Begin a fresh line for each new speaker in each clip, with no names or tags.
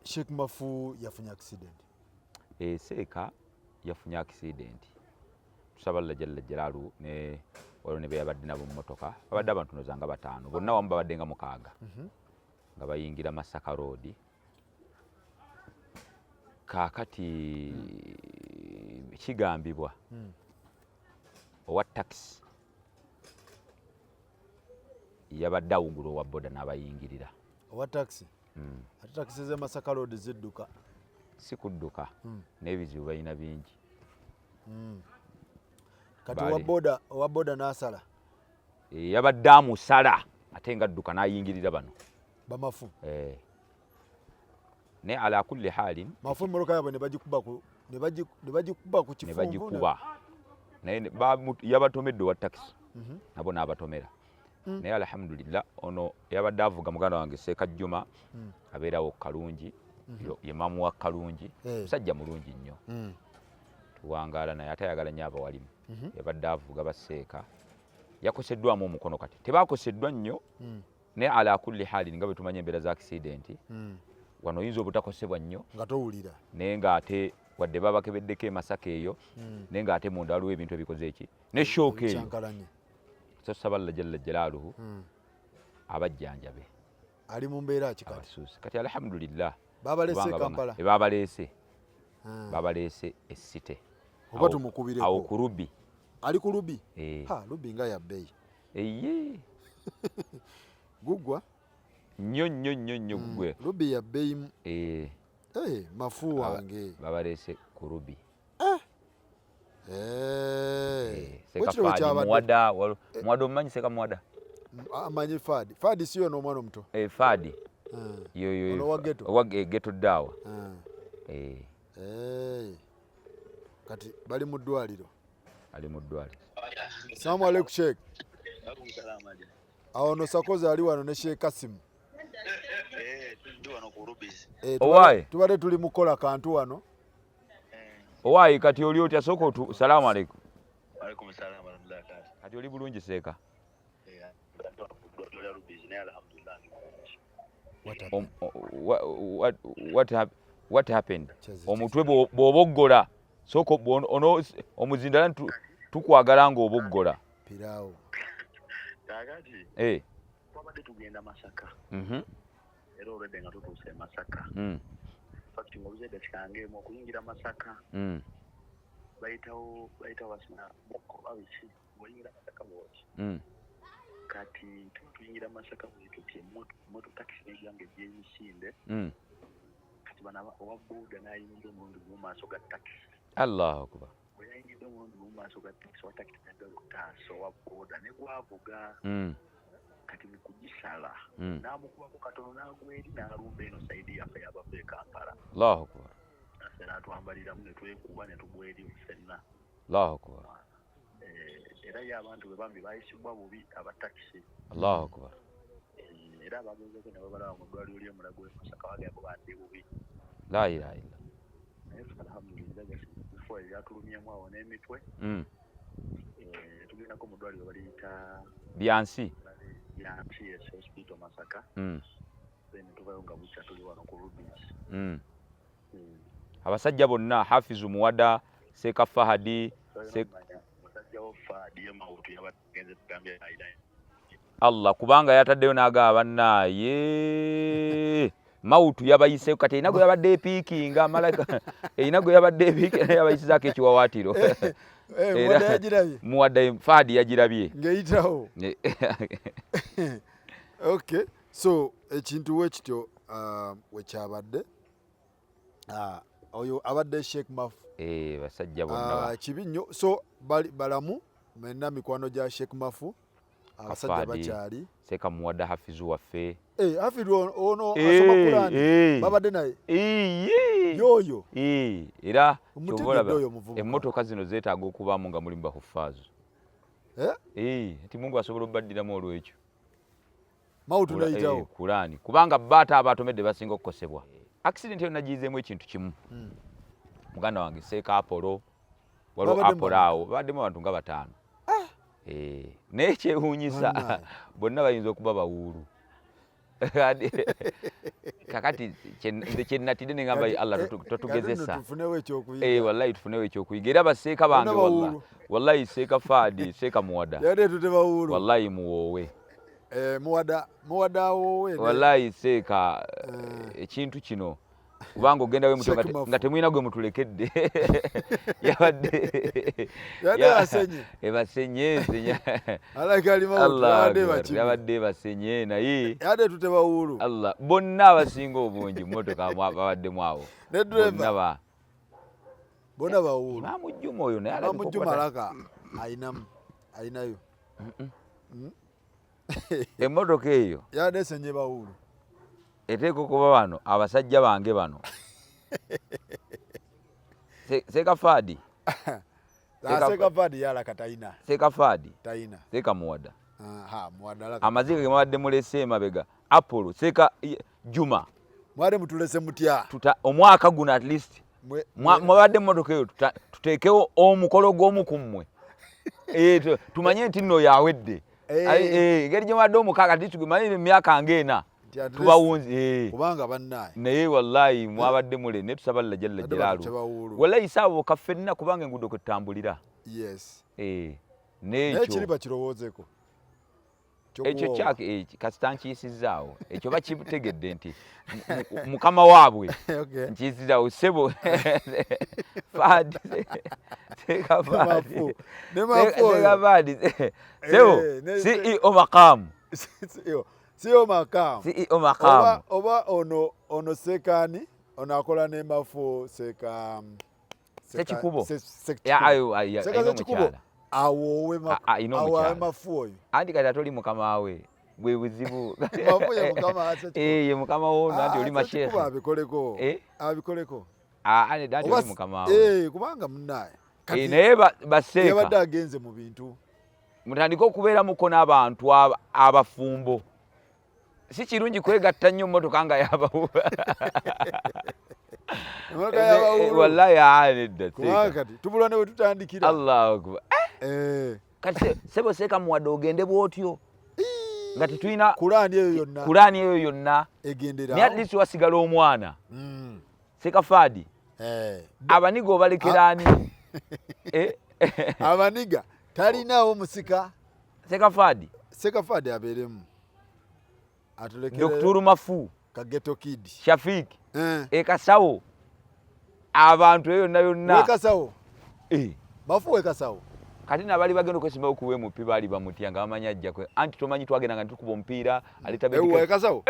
Sheikh Mafu yafunye accident.
Seeka yafunye accident. Tusaba Allah jalla jalalu ne waliwo ne beyabadde nabo mu mmotoka babadde abantu nozanga bataano bonna wamu babadde nga mukaaga nga bayingira Masaka Road. Kaakati kigambibwa owa taxi yabadde awugula owa boda n'abayingirira.
Owa taxi? Ate taxi ze Masaka Road zidduka?
Si kudduka n'ebizibu balina bingi.
Kati owa boda n'asala?
Yabadde amusala ate nga adduka n'ayingirira bano
bamafu.
Ne ala kulli halin
Mafu mmotoka yabwe ne bagikuba ku kifunvu.
Ne bagikuba naye yabatomedde owa taxi nabo n'abatomera. Naye alhamdulillah ono yabadde avuga muganda wange Seeka Juma abeerawo Kalungi ye mamu wa Kalungi musajja mulungi nnyo tuwangaala naye atayagala nnyo abawalimu. Yabadde avuga baseeka yakoseddwamu omukono kati tebakoseddwa nnyo naye ala kulli halin nga bwe tumanya embeera za accident wano oyinza obutakosebwa nnyo
nga towulira
naye ng'ate wadde babakebeddeko Masaka eyo naye ng'ate munda waliwo ebintu ebikoze eki ne shooka eyo. So tusaba Allah jalla jalaaluhu abajjanjabe.
Ali mu mbeera ki kati?
Kati alhamdulillah
babaleese Kampala.
Babaleese essite
oba tumukubireko
awo ku Rubi.
Ali ku Rubi? Rubi nga ya bbeeyi.
Eye
Gugwa
nnyo gugwe.
Rubi ya bbeeyi. Mafu wange
babaleese ku Rubi. Muwada omumanyi Seeka Muwada?
Amanyi Fadi. Fadi siyo n'omwana omuto?
Fadi owa Ghetto Dawa.
Kati bali mu ddwaliro?
Ali mu ddwaliro.
Salamu alaikum Sheikh. Awo no Sakoze ali wano ne Sheikh Kasim.
Owaaye
tubadde tuli mukola kantu wano.
Owaaye kati oli otya soko salamu alaikum.
Alaikum salaam wa rahmatullahi.
Kati oli bulungi Seeka? What happened? Omutwe bw'oboggola soko omuzindala tukwagala ng'oboggola.
Piraawo.
Kakati twabadde tugenda Masaka. Era olwedde nga tutuuse Masaka. Fakti ng'obuzedde kikangeemu okuyingira Masaka. Bayitawo basina babisi ng'oyingira Masaka bwoti. Kati tuyingira Masaka bwetutye moto taxi n'eggyange gy'emisinde. Kati bana owa boda n'ayingira omulundi mu maaso ga taxi.
Allahu akbar.
Bwe yayingira omulundi mu maaso ga taxi wa taxi n'addala okutaasa owa boda ne gwavuga. Kati mu kugisala n'amukubako katono n'agweri n'alumba eno sayidi yaffe yabava e Kampala.
Allahu akbar.
Naffe n'atwambaliramu ne twekuba ne tugwa eri ffenna.
Allahu akbar.
Era ye abantu bwe bambi bayisibwa bubi abatakisi.
Allahu akbar.
Era abagezeeko ne babalaba mu ddwaliro ly'Emulago Masaka bagamba bandi bubi.
La ilaha illa.
Naye alhamdulillah bifo ebyatulumyemu awo n'emitwe. Tugendako mu ddwaliro baliyita
Byansi
hospital Masaka. Then tuvayo nga bukya tuli wano ku Rubis.
Abasajja bonna Hafizu Muwada, Seeka Fahadi, Allah kubanga yataddeyo n'agaba bannaye mautu yabayiseeko kati erina gwe yabadde epiikinga malaika erina gwe yabadde epiikinga yabayisizaako ekiwawaatiro. Muwada Fahadi yagirabye
ng'eyitawo. Okay, so ekintu wekityo wekyabadde oyo abadde Sheikh Mafu.
Basajja bonna
kibi nnyo. So balamu mwenna mikwano gya Sheikh Mafu abasajja bakyali.
Seeka Muwada Hafizu waffe.
Hafizu ono asoma Kurani babadde naye. Yoyo.
Era emmotoka zino zeetaaga okubaamu nga mulimu bahufaazu. Ati Mungu asobola obaddiramu olw'ekyo.
Mautu n'eyitawo.
Kurani kubanga baata abatomedde basinga okukosebwa. Accident yonna giyizeemu ekintu kimu. Muganda wange Seeka Apollo waliwo Apollo awo babaddemu abantu nga bataano. Naye kyewuunyisa bonna bayinza okuba bawuulu. kakati kyenatidde ne ngamba Allah totugezesa wallahi tufunewo ekyokuyiga era baseeka bange wallahi seeka Fadi seeka Muwada wallahi muwoowe
Muwada wowe
wallahi seeka ekintu kino kubanga ogenda we muto nga temwina gwe mutulekedde basenye yabadde basenye naye Allah bonna abasinga obungi mmotoka babaddemu awo
bona bawuulu
Imaamu Juma oyo naye
Imaamu Juma alaka ayinayo
emmotoka eyo
yabadde senye bawuulu
eteeka okuba bano abasajja bange bano seeka Fadi
seeka Fadi yalaka tayina
seeka Fadi
tayina
seeka Muwada
Muwada alaka
amaziga ge mubadde mulese emabega Apollo seeka Juma
mwade mutulese mutya
omwaka guno at least mwabadde emmotoka eyo tuteekewo omukolo gw'omu ku mmwe tumanye nti nno yawedde engeri gye mubadde omukaaga titugimanyire emyaka ng'ena tubawunzi
kubanga bannaye
naye wallahi mwabadde mule ne tusaba Allah jalla jalaalu wallahi saabo kaffenna kubanga enguudo kwe tutambulira
n'ekyo kiriba kirowoozeeko
ekyo kyake kasita nkiyisizaawo ekyo bakitegedde nti mukama waabwe nkiyisizaawo sebo Fadi seeka Fadi sebo CEO maqamu
CEO makamu oba ono sekani ono akola n'emafu
sekikubo
awowe mafu oyo
anti kati atoli mukama we bwe buzibu ye mukama wo nanti oli masheekhe
abikoleko
ane dadi oli mukama we
kubanga munnaye
naye baseeka
yabadde agenze mu bintu
mutandika okubeera muko n'abantu abafumbo si kirungi kwegatta nnyo mmotoka nga yabawuula wallahi nedda
kati tubula ne we tutandikira
Allahu akbar kati sebo seeka Muwada ogende bw'otyo nga tetulina Kulaani eyo yonna naye at least wasigala omwana seeka Fadi abaniga obalekeraani
abaniga talinaawo musika
seeka Fadi abeeremu
Dr.
Mafu
Kageto Kid
Shafik Kasawo abantu eyo yonna
Kasawo Mafu Kasawo
kati nabali bagenda okwesimba okuwe mupi bali bamutya nga amanya ajja kwe anti tomanyi twagenda nga tukuba omupiira alitabedika
Kasawo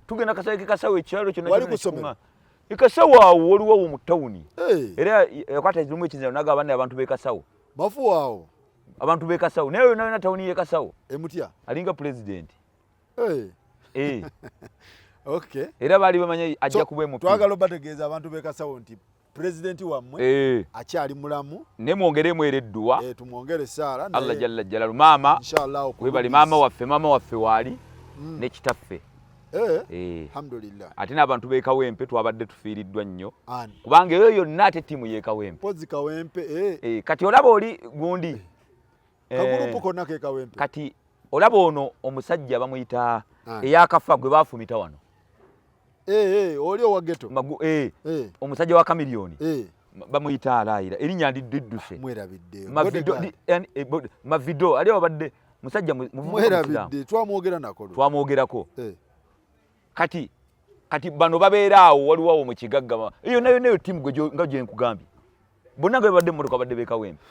tugenda Kasawo ekyalo kyonna wali kusoma Kasawo awo waliwo mu tawuni era yakwata ezimu ekinzira naga abanne abantu Kasawo
Mafu awo
abantu Kasawo naye yonna tawuni Kasawo
emutya
alinga president
okay
era bali bamanya ajja kubwe mu
twagala bategeeza abantu Kasawo nti president wammwe akyali mulamu
ne mwongeremu ereddwa
tumwongere sala
Allah jalla jalalu mama
inshallah
we bali mama waffe wali ne kitaffe
alhamdulillah
ate n'abantu Kawempe twabadde tufiiriddwa nnyo kubanga eyo yonna ate ttiimu Kawempe
pozi Kawempe
kati olaba oli gundi
kagurupu konna Kawempe
kati olaba ono omusajja bamuyita eyakafa gwe baafumita wano
oli owa ghetto
omusajja wa Kamiliyoni bamuyita alayira erinnya ndidduse
mwerabidde
mavido ali obadde musajja
mwerabidde
twamwogerako kati bano babeera awo waliwo awo mu kigagga iyo nayo tiimu gwe nga gye nkugambye bonna nga babadde mmotoka badde Kawempe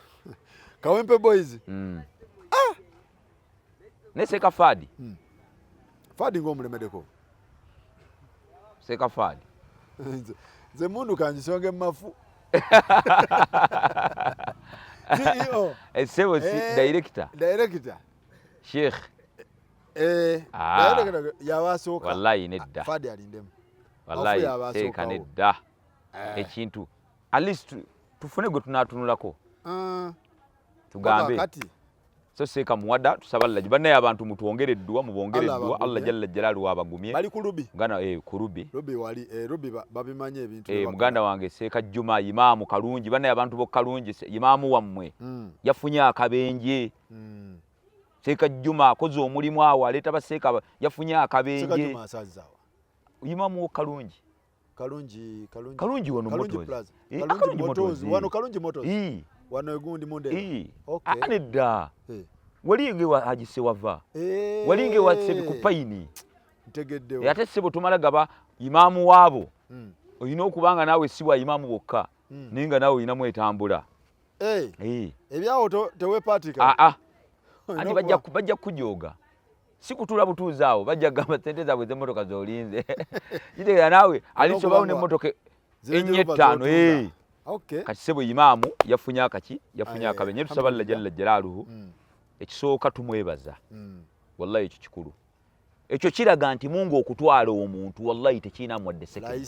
Kawempe boys
ne seeka Fadi
ng'omulemmedeko
seeka Fadi
nze mundu kanjisonge mafu CEO
sebo director Sheikh
director yawasooka
wallahi nedda
Fadi alindemu
wallahi seeka nedda ekintu at least tufune gwe tunatunulako tugambe so seeka Muwada tusaba Allah bannaye abantu mutwongereddwa mubongereddwa Allah jalla jalalu abagumye
bali ku Rubi
ngana ku Rubi
wali Rubi babimanye ebintu
muganda wange seeka Juma imaamu kalungi bannaye abantu bo kalungi imaamu wammwe yafunye akabenje Seeka Juma akoze omulimu awo aleeta baseeka yafunye akabenje.
Seeka Juma asazaawa.
Imamu Kalungi.
Kalungi
wano
Motors.
Kalungi Motors.
Wano Kalungi Motors. Wano egundi munde.
Okay. Anedda. Walinge wa Hajise wava. Walinge wa Sebi Kupaini.
Ntegeddewo.
Ate sebo tumala gaba imamu waabo. Oyina okubanga naawe si wa imamu bokka. Ninga naawe oyinamu etambula.
Ebyawo teweepaatika.
Anti bajja kujooga. Sikutula butuuzi awo bajja gamba ssente zaabwe z'emmotoka z'olinze. Kitegera naawe alisobawo n'emmotoka ennya ttaano. Kati sebo imaamu yafunye akaki yafunye akabenye tusaba Allah jalla jalaaluhu ekisooka tumwebaza. Wallahi ekyo kikulu. Ekyo kiraga nti Mungu okutwala omuntu wallahi tekiina mwadde sekere.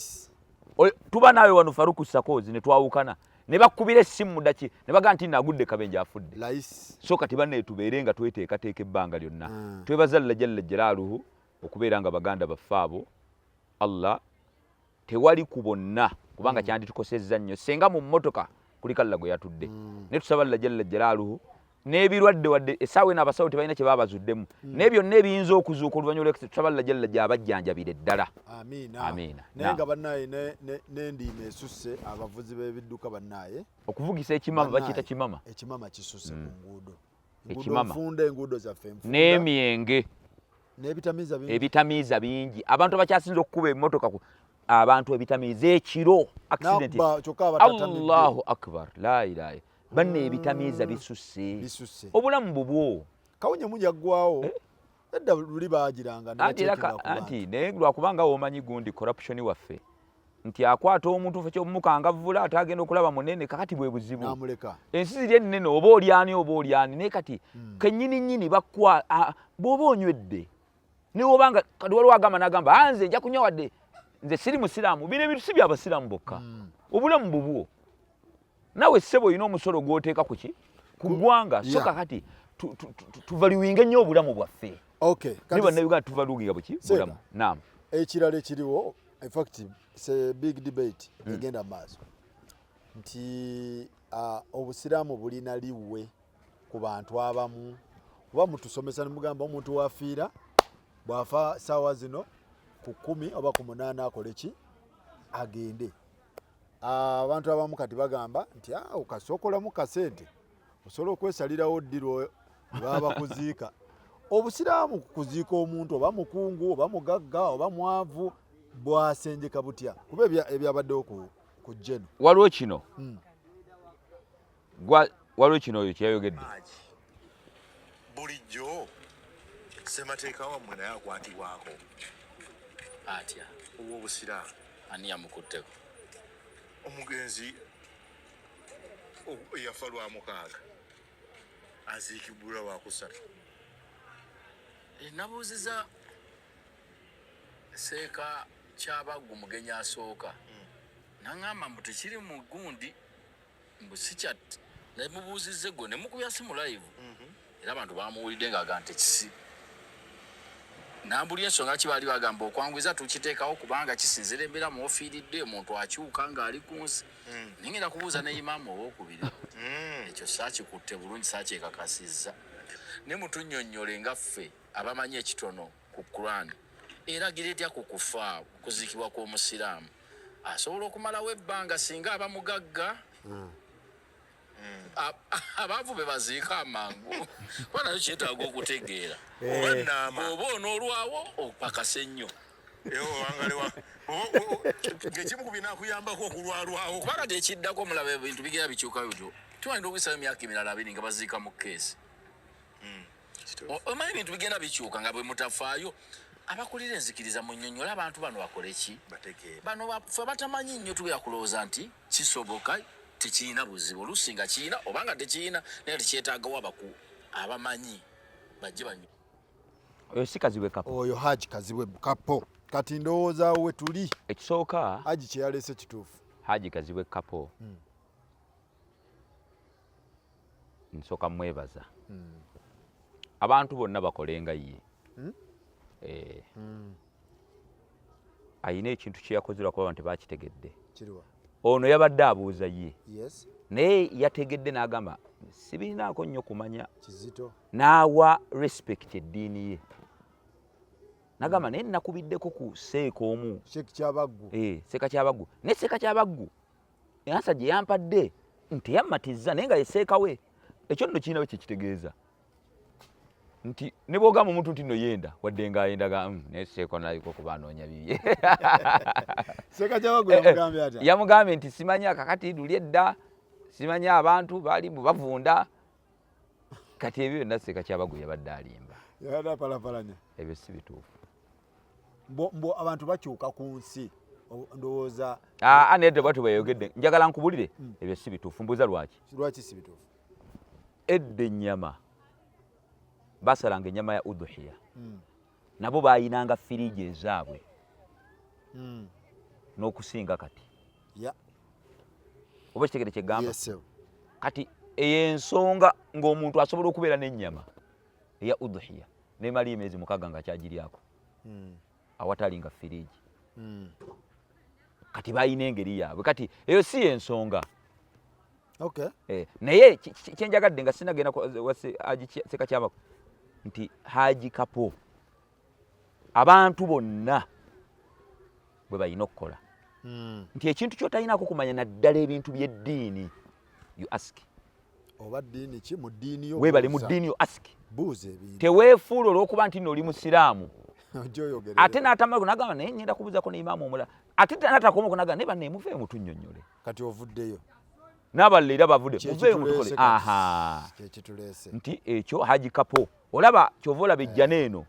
Tuba naawe wano Faruku Sakozi ne twawukana ne bakubira essimu daki ne baga nti nagudde kabenje afudde. So kati banne tubeere nga tweteekateeka ebbanga lyonna. Twebaza Allah jalla jalaaluhu okubeera nga baganda baffaabo Allah tewali kubonna kubanga kyandi tukosezza nnyo senga mu mmotoka kuli kalla gwe yatudde. Ne tusaba Allah jalla jalaaluhu n'ebirwadde wadde essaawa eno abasawo tebalina kye baabazuddemu n'ebyo n'ebiyinza okuzuuka oluvannyuma tusaba Allah jalla gy'abajjanjabire ddala. Amiina.
Naye nga bannaye n'endiima esusse abavuzi b'ebidduka bannaye
okuvugisa ekimama bakiyita kimama.
Ekimama kisusse ku nguudo.
Ekimama.
Nfunda enguudo zaffe nfunda.
N'emyenge. Ebitamiiza bingi. Abantu abakyasinza okukuba emmotoka abantu ebitamiiza ekiro accident. Allahu akbar la ilaha banne ebitamiiza bisusse. Obulamu bubwo.
Kawunye munyaggwawo. Edda luli baagiranga
anti naye lwakubanga omanyi gundi corruption waffe nti akwata omuntu fe kyomukangavvula atagenda okulaba munene kakati bwe buzibu.
Namuleka.
Ensi ziri ennene oba olyani naye kati kennyini bakwa bw'oba onywedde ne obanga kati waliwo agamba n'agamba nze nja kunywa wadde nze siri musiraamu bino ebintu si by'abasiraamu bokka. Obulamu bubwo nawe ssebo olina omusolo gw'oteeka ku ki ku ggwanga so kakati tuvaluwinga nnyo obulamu bwaffe. Niba Uganda tuvaluwinga buki bulamu. Naam.
Ekirala ekiriwo in fact it's a big debate egenda maaso nti obusiraamu bulina liwe ku bantu abamu kuba mutusomesa ne mugamba omuntu wafiira bw'afa ssaawa zino ku 10 oba ku 8 akole ki agende. Abantu abamu kati bagamba nti okasookolamu kasente osobola okwesalirawo ddiro baba kuziika. Obusiraamu kuziika omuntu oba mukungu oba mugagga oba mwavu bwasenjeka butya kuba ebyabaddewo ku jjeno.
Waliwo kino waliwo kino oyo kyeyayogedde
bulijjo ssemateeka wammwe naye akwatibwako atya ow'obusiraamu ani yamukutteko omugenzi yafa lwa 6 aziikibulwa lwa 3. Nabuuziza seeka kyabaggu mugenyi asooka naŋŋamba mbu tekiri mu gundi mbu si kyatti naye mubuuzizza gwe ne mukubya simu live era abantu bamuwulidde ng'agamba nti kisi nambuli ensonga kibaali bagamba okwanguza tukiteekawo kubanga kisinzira embeera muofiiridde omuntu akyuka ng'ali ku nsi ningenda kubuuza ne imaamu owookubiri ekyo saakikutte bulungi saakyekakasizza ne mutunnyonnyole nga ffe abamanyi ekitono ku Quran eragira etya ku kufa kuziikibwa kw'omusiraamu asobola okumalawo ebbanga singa aba mugagga abaavu be baziika amangu kuba nayo kyetaaga okutegeera oba onoolwawo opakase nnyo ng'ekimu ku binaakuyambako okulwalwawo kubanga tekiddako omulaba ebintu bigera bikyuka bityo tuwalina okuyisayo emyaka 2 nga baziika mu keesi omanyi ebintu bigenda bikyuka nga bwe mutafaayo abakulira enzikiriza mu nnyonnyola abantu bano bakole ki bano ffe batamanyi nnyo tugera kulowooza nti kisoboka tekirina buzibu oluusi nga kirina obanga tekirina naye tekyetaagawo abamanyi bajje banyo.
Oyo si Kazibwe Kapo.
Oyo Haji Kazibwe Kapo. Kati ndowooza we tuli.
Ekisooka
Haji kye yaleese kituufu.
Haji Kazibwe Kapo. Nsooka mwebaza. Abantu bonna bakolenga ye. Ayina ekintu kye yakozera kuba abantu bakitegedde.
Kiriwa.
ono yabadde abuuza ye
yes
naye yategedde n'agamba sibirinaako nnyo kumanya
kizito
n'awa respect eddiini ye n'agamba naye nakubiddeko ku seeka omu
Sheikh Kyabaggu
Seeka Kyabaggu ne Seeka Kyabaggu ansa gye yampadde nti yammatizza naye nga ye seeka we ekyo nno kirina we kyekitegeeza nti ne bw'ogamba omuntu nti nno yenda wadde ng'ayendaga naye seeko naliko kuba anoonya bibye
Sheikh Kyabaggu yamugambye ati
yamugambye nti simanya kakati luli edda simanya abantu baali bavunda kati ebyo byonna Seeka Kyabaggu yabadde alimba
yabadde apalapalanya
ebyo si bituufu
mbo abantu bakyuka ku nsi ndowooza
nedde bwatyo bweyogedde njagala nkubulire ebyo si bituufu mbuuza
lwaki si bituufu
edda ennyama basalanga ennyama ya udhuhiya nabo bayinanga firiji ezaabwe n'okusinga kati oba ekitegere kyegamba kati ey'ensonga ng'omuntu asobola okubeera n'ennyama eya udhuhiya nemala emyezi 6 nga kyagiryako awatalinga firiji kati bayina engeri yaabwe kati eyo si ensonga naye kyenjagadde nga sinagenda Seeka Kyabaggu nti Haji Kapo abantu bonna bwe balina okukola nti ekintu kyotalinaako kumanya naddala ebintu by'eddiini you ask
oba ddiini ki mu ddiini yo
weebale mu ddiini yo ask
buuza ebintu
teweefuula olw'okuba nti nno oli musiraamu
gyoyogerera
ate n'atamala kunagamba naye ngenda kubuuzako ne imaamu omulala ate n'atakoma kunagamba naye banne muveeyo mutunnyonnyole
kati ovuddeyo
n'abalala era bavudde muveeyo mutukole
kyekituleese
nti ekyo Haji Kapo olaba kyova olaba ejja n'eno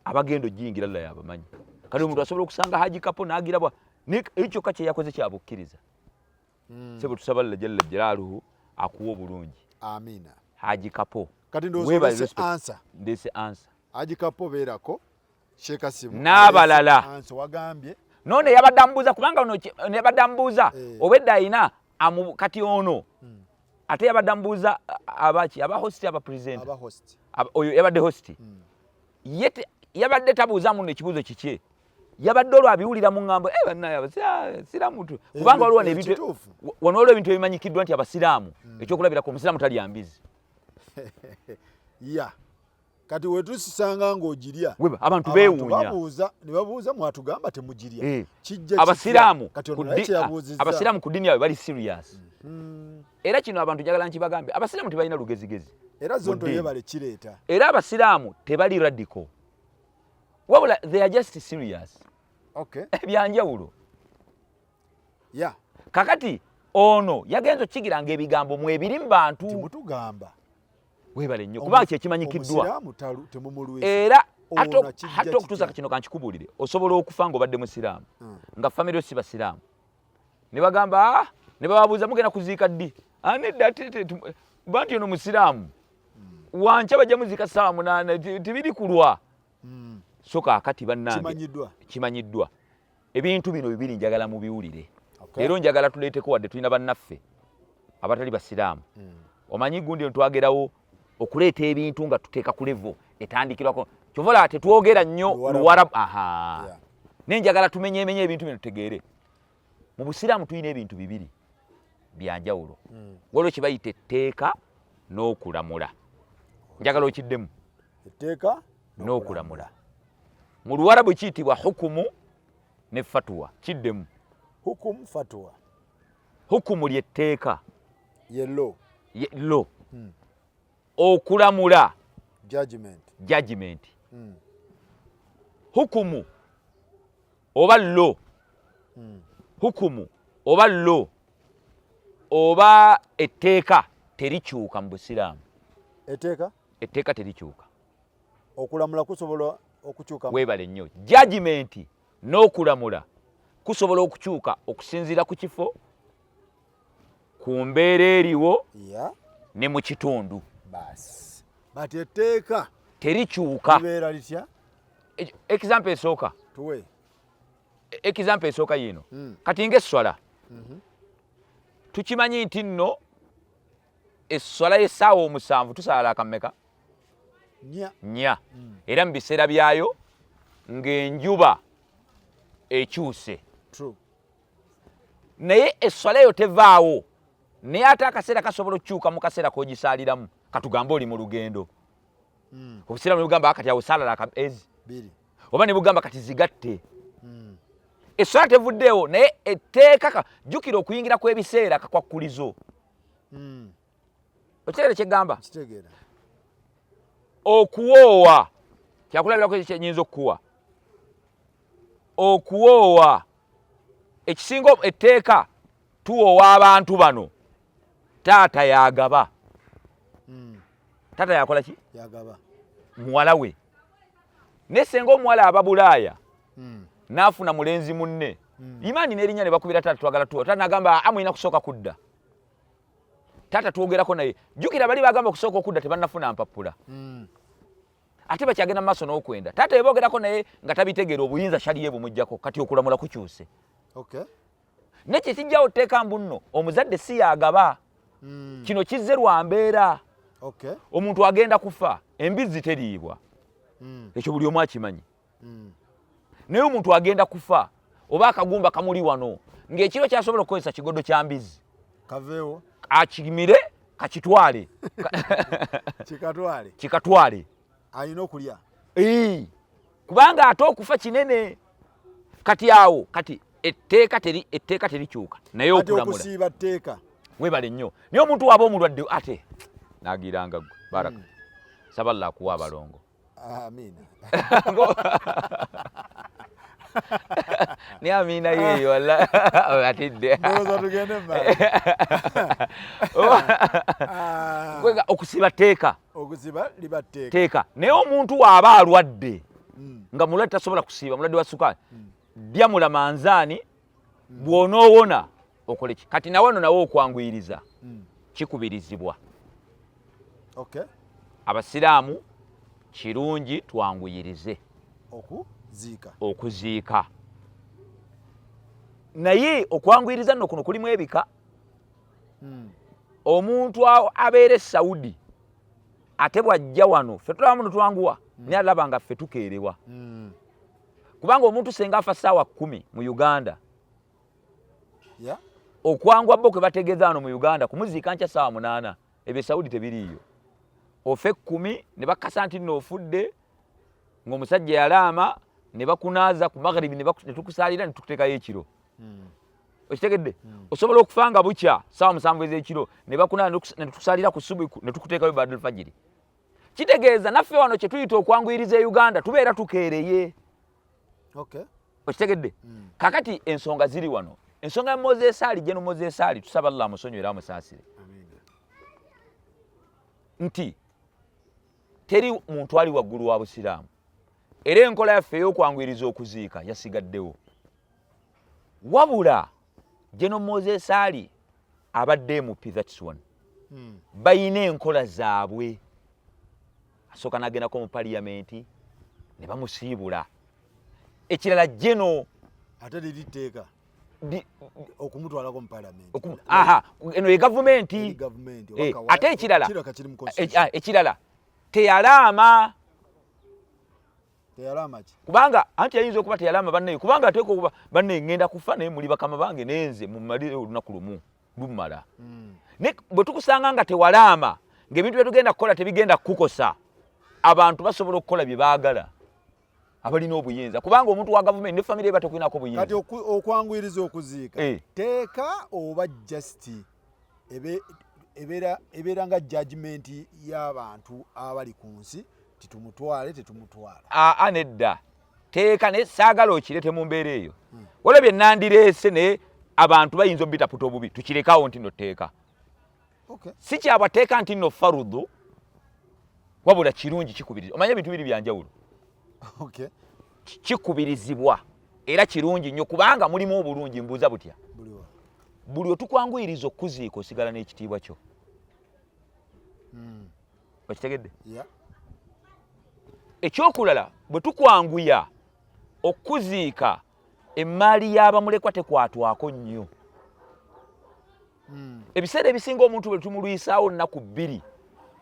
abagenda ogiyingira ddala yabamanyi kati omuntu asobola okusanga Haji Kapo n'agirabwa ekyokka kye yakoze kya bukkiriza sebe tusaba lla jalla jalaaluhu akuwa obulungi
amina
Haji Kapo
kati ndowooza
ndese ansa
Haji Kapo beerako Sheikh Asimu
n'abalala
wagambye
none yabadde amubuuza kubanga ono yabadde amubuuza obwedda ayina kati ono ate yabadde amubuuza abaki aba host aba president oyo yabadde host yete yabadde tabuuza muno ekibuuzo kikye yabadde olwo abiwulira mu ŋŋambo bannayaba siraamu tu kubanga waliwo n'ebintu wano waliwo ebintu ebimanyikiddwa nti abasiraamu ekyokulabirako omusiraamu talya mbizi
kati wetusisanga ng'ogirya
abantu beewuunya
ne babuuza mwatugamba temugirya
abasiraamu ku ddiini yaabwe bali serious era kino abantu njagala nkibagambe abasiraamu tebalina lugezigezi
era zonto yebale kireeta
era abasiraamu tebali radical wabula they are just serious ebyanjawulo kakati ono yagenza okukigiranga ebigambo mwebiri mu bantu
timutugamba
webale nnyo kubanga kyekimanyikiddwa era hatta okutuusa kino kankikubuulire osobola okufa ng'obadde musiraamu nga famire si basiraamu ne bagamba ne bababuuza mugenda kuziika ddi nedda ba nti ono musiraamu wanca bajja muziika ssaawa 8 tibiri kulwa so kaakati bannange kimanyiddwa ebintu bino bibiri njagala mubiwulire leero njagala tuleeteko wadde tulina bannaffe abatali basiraamu omanyi gundi twagerawo okuleeta ebintu nga tuteeka ku levo etandikirwako kyovola tetwogera nnyo luwarabu naye njagala tumenyeemenye ebintu bino tutegeere mu busiraamu tulina ebintu bibiri byanjawulo waliwo kye bayita etteeka n'okulamula njagala okiddemu
etteeka
n'okulamula mu luwarabu kiyitibwa hukumu ne fatuwa kiddemu
hukumu fatuwa
hukumu lyetteeka
ye
lo okulamula
judgment
hukumu oba lo hukumu oba lo oba etteeka terikyuka mu busiraamu etteeka terikyuka
okulamula kusobola okukyuka
weebale nnyo judgment n'okulamula kusobola okukyuka okusinziira ku kifo ku mbeera eriwo ne mu kitundu
bati etteeka
terikyuka
libeera litya
example esooka
tuwe
example esooka yino kati ng'esswala tukimanyi nti nno esswala y'essaawa 7 tusala akammeka 4 era mu biseera byayo ng'enjuba ekyuse naye esswala eyo tevaawo naye ate akaseera kasobola okukyuka mu kaseera k'ogisaaliramu katugamba oli mu lugendo obusiraamu ne bugamba kati awo saalala akaezi oba ne bugamba kati zigatte esswala tevuddeewo naye etteeka jjukira okuyingira kw'ebiseera kakwakkulizo okitegeera kyeggamba okuwoowa kyakulabirako kyenyinza okukuwa okuwoowa ekisinga etteeka tuwoowa abantu bano taata yagaba taata yakola ki muwala we ne senga omuwala aba Bulaaya n'afuna mulenzi munne imaani n'erinnya ne bakubira taata twagala tuwa taata n'agamba amulina kusooka kudda taata twogerako naye jjukira bali bagamba okusooka okudda tebannafuna mpappula ate bakyagenda mu maaso n'okwenda taata yeboogerako naye nga tabitegeera obuyinza shaliye bumujjako kati okulamula kukyuse ne kyekijjawo tteeka mbu nno omuzadde si yagaba kino kizze lwa mbeera omuntu agenda kufa embizzi teriibwa ekyo buli omu akimanyi naye omuntu agenda kufa oba akagumba kamuli wano ng'ekiro kyasobola okukozesa kigodo kya mbizzi
kaveewo
akimire kakitwale kikatwale
alina okulya
kubanga ate okufa kinene kati awo kati etteeka terikyuka naye okulamula webale nnyo naye omuntu waaba omulwadde ate nagiranga gwe baraka saba Allah akuwa abalongo
amina
ni amina yeyo wala atidde kwega okusiba teeka
liba
teeka naye omuntu waaba alwadde nga mulwadde tasobola kusiiba mulwadde wa sukaali byamula manzaani bw'onoowona okole ki kati nawano nawe okwanguyiriza kikubirizibwa abasiraamu kirungi twanguyirize okuziika naye okwanguyiriza nno kuno kulimu ebika omuntu abeera e Saudi ate bw'ajja wano ffe tulaba muno twanguwa naye alaba nga ffe tukeerewa kubanga omuntu senga afa ssaawa 10 mu Uganda okwangwa bo kwe bategeeza wano mu Uganda kumuziika nkya ssaawa 8 ebyo Saudi tebiriiyo ofe 10 ne bakasa nti nno ofudde ng'omusajja yalaama ne bakunaaza ku magharibi ne tukusaalira ne tukuteekayo ekiro okitegedde osobola okufa nga bukya ssaawa 7 ez'ekiro ne bakunaaza ne tukusaalira ku subuhi ne tukuteekayo badul fajiri kitegeeza naffe wano kye tuyita okwanguyiriza e Uganda tubeera tukeereye okitegedde kakati ensonga ziri wano ensonga ya Moses Ali jeno Moses Ali tusaba Allah musonyo era amusaasire nti teri muntu ali waggulu wa busiraamu era enkola yaffe ey'okwanguyiriza okuziika yasigaddewo wabula jeno Moses Ali abadde mupi that's one bayina enkola zaabwe asooka n'agendako mu paliyamenti ne bamusiibula ekirala jeno
ate liri tteeka okumutwalako mu parliament
eno ye gavumenti ate ekirala teyalaama kubanga anti yayinza okuba teyalaama bannaye kubanga ateeka okuba bannaye ngenda kufa naye muli bakama bange nenze mumalire olunaku lumu lumala bwe tukusanga nga tewalaama ng'ebintu bye tugenda kukola tebigenda kukukosa abantu basobola okukola bye baagala abalina obuyinza kubanga omuntu wa gavumenti ne family batakuinako obuyinza
kati okwanguyiriza okuziika teeka oba just ebeera nga judgment y'abantu abali ku nsi titumutwale tetumutwala
nedda teeka ne saagala okirete mu mbeera eyo olabye nandireese naye abantu bayinza obita puto obubi tukirekawo nti nno teeka si kyabwa teeka nti nno farudhu wabula kirungi kikubiriza omanye ebintu biri byanjawulo kikubirizibwa era kirungi nnyo kubanga mulimu obulungi mbuuza butya buli otukwanguyiriza okuziika osigala n'ekitiibwa kyo okitegedde ekyokulala bwe tukwanguya okuziika emmaali y'abamulekwa tekwatwako nnyo ebiseera ebisinga omuntu bwe tumulwisaawo nnaku 2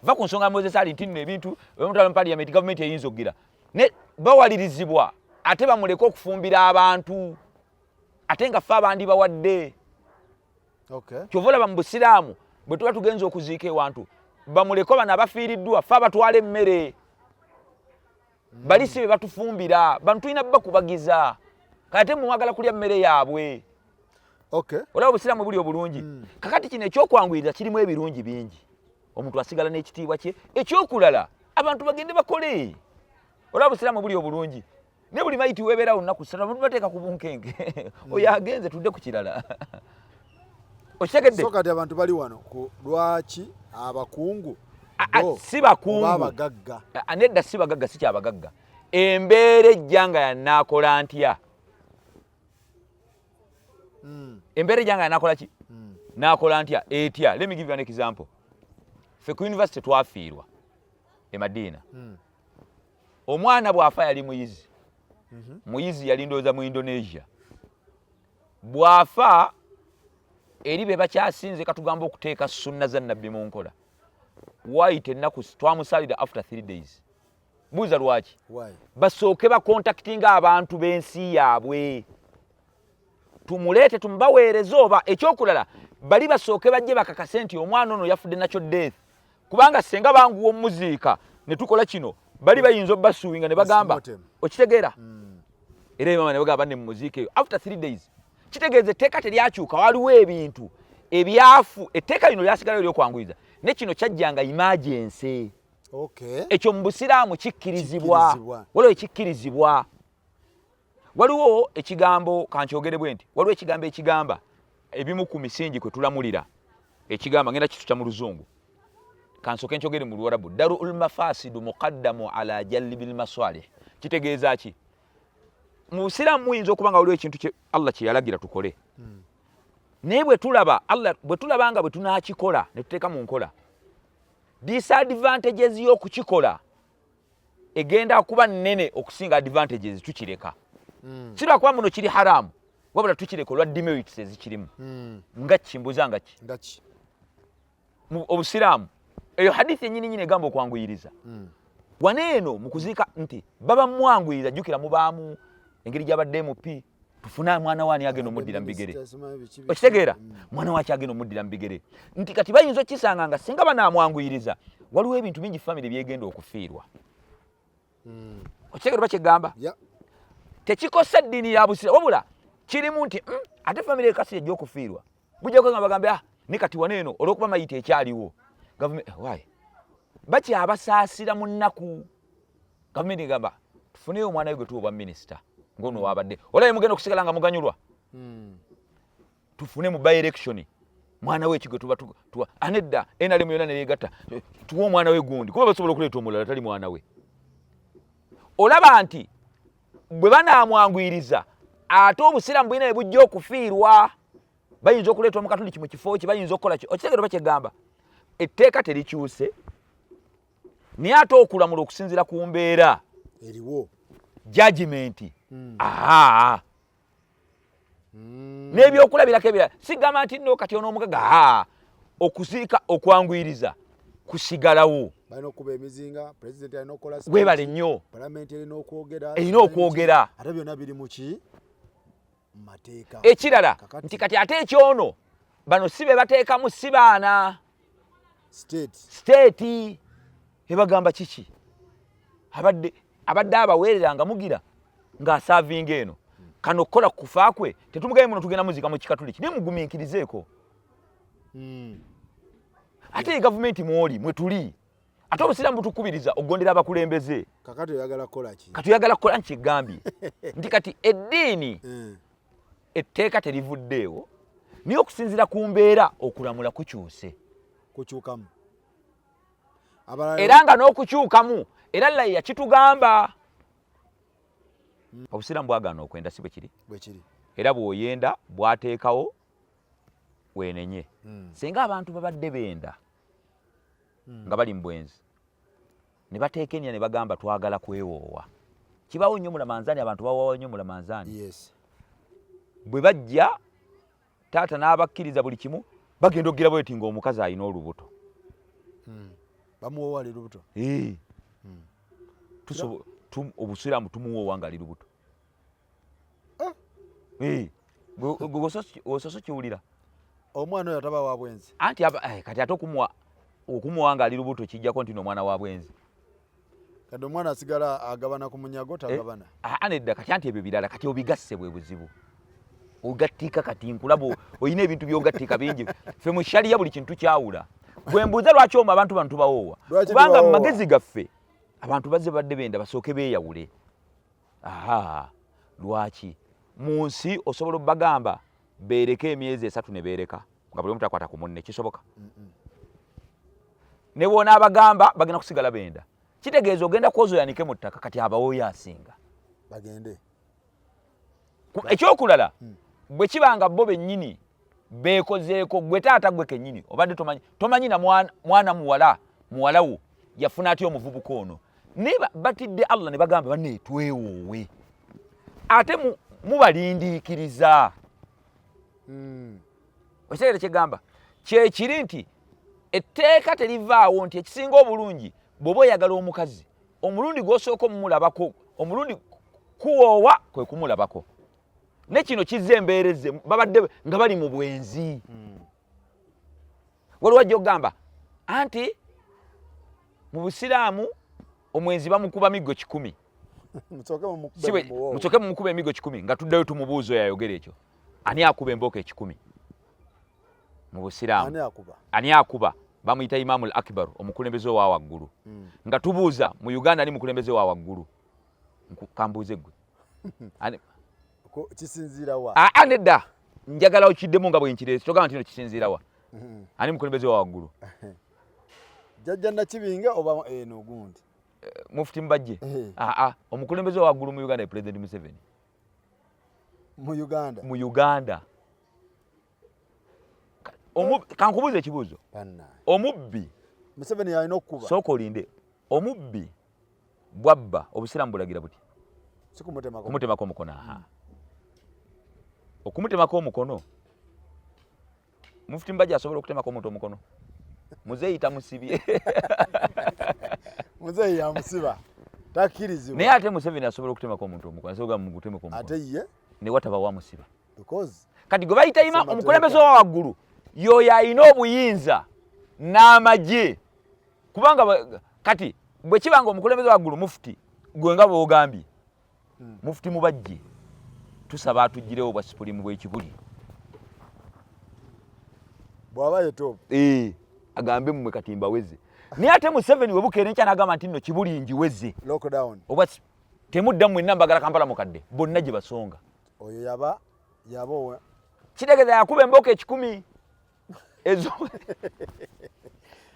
va ku nsonga Moses Ali nti nno ebintu bemutwala mu parliament gavumenti eyinza okugira ne bawalirizibwa ate bamuleke okufumbira abantu ate nga ffe abandi bawadde
Okay.
Kyova olaba mu Busiraamu bwe tuba tugenza okuziika ewantu bamuleko bano abafiiriddwa fe abatwala emmere bali si be batufumbira bantu tulina bakubagiza kate mwagala kulya mmere yaabwe.
Okay.
Olaba Obusiraamu buli obulungi. Kakati kino ekyokwanguyiriza kirimu ebirungi bingi. Omuntu asigala n'ekitiibwa kye. Ekyokulala abantu bagende bakole. Olaba Obusiraamu buli obulungi. Ne buli mayiti weebeerawo nnaku ssatu abantu bateeka ku bunkenge. Oyo agenze tudde ku kirala. Okitegedde?
So kati abantu bali wano ku lwaki abakungu
si bakungu
abagagga.
Nedda si bagagga si kyabagagga. Embeera ejjanga yanaakola ntya? Embeera ejjanga yanaakola ki? Naakola ntya? Etya. Let me give you an example. Ffe ku university twafiirwa e Madiina. Omwana bw'afa yali muyizi. Muyizi yali ndowooza mu Indonesia. Bw'afa eri be bakyasinze katugamba okuteeka sunna za Nabbi mu nkola. Wayita ennaku twamusaalira after 3 days. Buuza lwaki? Basooke bakontakitinga abantu b'ensi yaabwe. Tumuleete tumubaweereze oba ekyokulala bali basooke bajje bakakase nti omwana ono yafudde natural death. Kubanga senga banguwa omuziika ne tukola kino bali bayinza obbasuuwinga ne bagamba okitegeera. Era mama ne bagamba ne muziika after 3 days. Kitegeeze etteeka teryakyuka waliwo ebintu ebyafu etteeka lino lyasigala eryokwanguyiza ne kino kyajjanga emergency.
Okay.
Ekyo mu Busiraamu kikkirizibwa. Waliwo ekikkirizibwa. Waliwo ekigambo kankyogere bwe nti waliwo ekigambo ekigamba ebimu ku misingi kwe tulamulira ekigamba ngenda kitu kya mu Luzungu kansooke nkyogere mu Luwarabu darul mafasidu muqaddamu ala jalbil masalih. Kitegeeza ki? Mu Busiraamu muyinza okuba nga waliwo ekintu kye Allah kye yalagira tukole naye bwe tulaba Allah bwe tulabanga bwe tunaakikola ne tuteeka mu nkola disadvantages y'okukikola egenda kuba nnene okusinga advantages tukireka. Sirwa kuba muno kiri haramu wabula tukireka olwa demerits ezikirimu. Nga kimbuza nga ki? Mu Obusiraamu eyo hadithi ennyini egamba okwanguyiriza. Waneeno mu kuziika nti baba mwanguyiriza jjukira mubaamu engeri gy'abadde MP tufuna mwana waani agenda omuddira mu bigere. Okitegeera? Mwana waaki agenda omuddira mu bigere. Nti kati bayinza okisanga nga singa banaamwanguyiriza waliwo ebintu bingi famire byegenda okufiirwa. Okitegeera bakyegamba? Tekikosa ddiini ya Busiraamu wabula kirimu nti ate famire ekasi ejja okufiirwa bujja kwegamba bagambe ne kati waneeno olw'okuba mayita ekyaliwo gavumenti bakyabasaasira mu nnaku. Gavumenti egamba tufuneyo omwana we gwe tuwa obwa minisita ng'ono wabadde olabe mugenda okusigala nga muganyulwa. Tufune mu by election mwana we ekigwe tuwa anedda NRM yonna ne yeegatta tuwa omwana we gundi kuba basobola okuleeta omulala tali mwana we. Olaba nti bwe banaamwanguyiriza ate Obusiraamu bwina ne bujja okufiirwa bayinza okuleeta omukatoliki mu kifo kye bayinza okukola ki. Okitegeera bakyegamba etteeka terikyuse naye ate okulamula okusinziira ku mbeera
eriwo
judgment. N'ebyokulabirako ebirala sigamba nti nno kati onoomugaga okuziika okwanguyiriza kusigalawo.
balina okuba emizinga president alina okukola
weebale nnyo
parliament erina okwogera ate byonna biri mu ki mateeka.
Ekirala nti kati ate ekyono bano si be bateekamu si baana state ebagamba kiki abadde abaweerera nga mugira ng'asaavinga eno kano kukola kufa kwe tetumugaye muno tugenda muzika mu kikatuliki naye mugumiikirizeeko. Ate gavumenti mwoli mwe tuli ate Obusiraamu butukubiriza okugondera abakulembeze.
Kakati oyagala kukola ki?
Kati oyagala kukola nkigambye nti kati eddiini etteeka terivuddeewo naye okusinziira ku mbeera okulamula kukyuse
kukyukamu
era nga n'okukyukamu era Allah yakitugamba. Obusiraamu bwagaana okwenda si bwe kiri era bw'oyenda bwateekawo weenenye. Singa abantu babadde benda nga bali mu bwenzi ne bateeka ennyo ne bagamba twagala kwewoowa kibaawo nnyo mulamanzaani abantu bawoowa nnyo mulamanzaani. Bwe bajja taata n'abakkiriza buli kimu bagenda okugira bweti ng'omukazi alina olubuto.
Bamuwoowa ali lubuto?
Obusiraamu tumuwoowa nga ali lubuto. Ososo kiwulira
omwana oyo ataba wa bwenzi
anti kati ate okumuwanga ali lubuto kijjako nti n'omwana wa bwenzi
kati omwana asigala agabana ku munyago tagabana
nedda kati anti ebyo birala kati obigasse bwe buzibu ogattika kati nkulaba oyina ebintu by'ogattika bingi ffe mu shaliya buli kintu kyawula gwe mbuuza lwaki omu abantu bano tubawoowa kubanga mu magezi gaffe abantu bazze badde benda basooke beeyawule lwaki mu nsi osobola obbagamba beereke emyezi 3 ne beereka nga buli omu takwata ku munne kisoboka ne boona abagamba bagenda kusigala benda kitegeeza ogenda kwozoyanike mu ttaka kati abawooyo asinga
bagende
ekyokulala bwe kibanga bo bennyini beekozeeko gwe taata gwe kennyini obadde tomanyi na mwana muwala wo yafuna atya omuvubuka ono niba batidde Allah ne bagamba banne twewoowe ate mubalindiikiriza okitegere kyegamba kyekiri nti etteeka terivaawo nti ekisinga obulungi bw'oba oyagala omukazi omulundi gw'osooka omumulabako omulundi kuwoowa kwe kumulabako ne kino kizza embeereze babadde nga bali mu bwenzi waliwo ajja okugamba anti mu busiraamu omwenzi bamukuba miggo 100 musoke mumukuba emiggo 100 nga tuddeyo tumubuuza oyo ayogera ekyo ani akuba embooko 100 mu busiraamu ani akuba bamuyita Imamul Akbar omukulembeze wa waggulu nga tubuuza mu Uganda ni mukulembeze wa waggulu kambuuze gwe
kisinziira wa
nedda njagala okiddemu nga bwe nkirese togamba nti no kisinziira wa ani mukulembeze wa waggulu
jjajja Nakibinge oba eno gundi
Mufti Mbajje omukulembeze wa waggulu mu Uganda President Museveni mu Uganda kankubuuza ekibuuzo omubbi
Museveni yalina okukuba
sooka olinde omubbi bwabba obusiraamu bulagira buti kumutemako omukono okumutemako omukono Mufti Mbajje asobola okutemako omuntu omukono muzeeyi tamusibye
muzeeyi yamusiba takkirizibwa
naye ate Museveni asobola okutemako omuntu omukono asobola mugutemeko omukono
ate ye
ne wataba wamusiba kati gwe bayita omukulembeze wa waggulu yoyo ayina obuyinza n'amagye kubanga kati bwe kibanga omukulembeze wa waggulu mufuti gwe nga bw'ogambye mufuti Mubajje tusaba atuggirewo bwa sipulimu bw'ekibuli
bw'aba ye top
agambe mmwe kati mbaweze naye ate Museveni we bukeera enkya n'agamba nti nno kibuli njiweze
lockdown
oba temuddamu mwenna mbagala Kampala mukadde bonna gye basonga
oyo yaba
kitegeeza yakuba embooko 100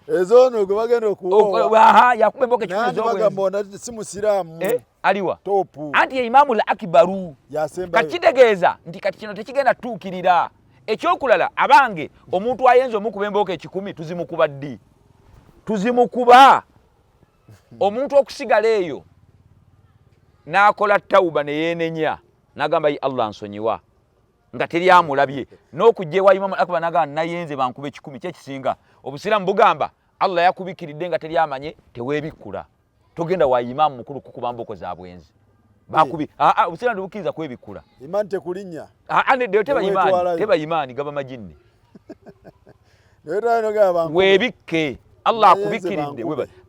ezo no gwe bagenda okuwoowa
yakuba embooko 10
bagamba si musiraamu
aliwa
topu
anti ye Imamul Akbaru
yasembayo
kati kitegeeza nti kati kino tekigenda tuukirira ekyokulala abange omuntu ayenza omukuba embooko 10 tuzimukuba ddi tuzimukuba omuntu okusigala eyo n'akola tawuba ne yeenenya n'agamba Allah nsonyiwa nga teri amulabye n'okujja ewa Imamul Akbar n'agamba nayenze bankube 10 kyekisinga obusiraamu bugamba Allah yakubikiridde nga teri amanye teweebikkula togenda wa imamu mukulu kukuba mbooko za bwenzi bakubi obusiraamu bukkiriza kwebikkula
imani tekulinnya
neddeyo teba imani gaba majinni weebikke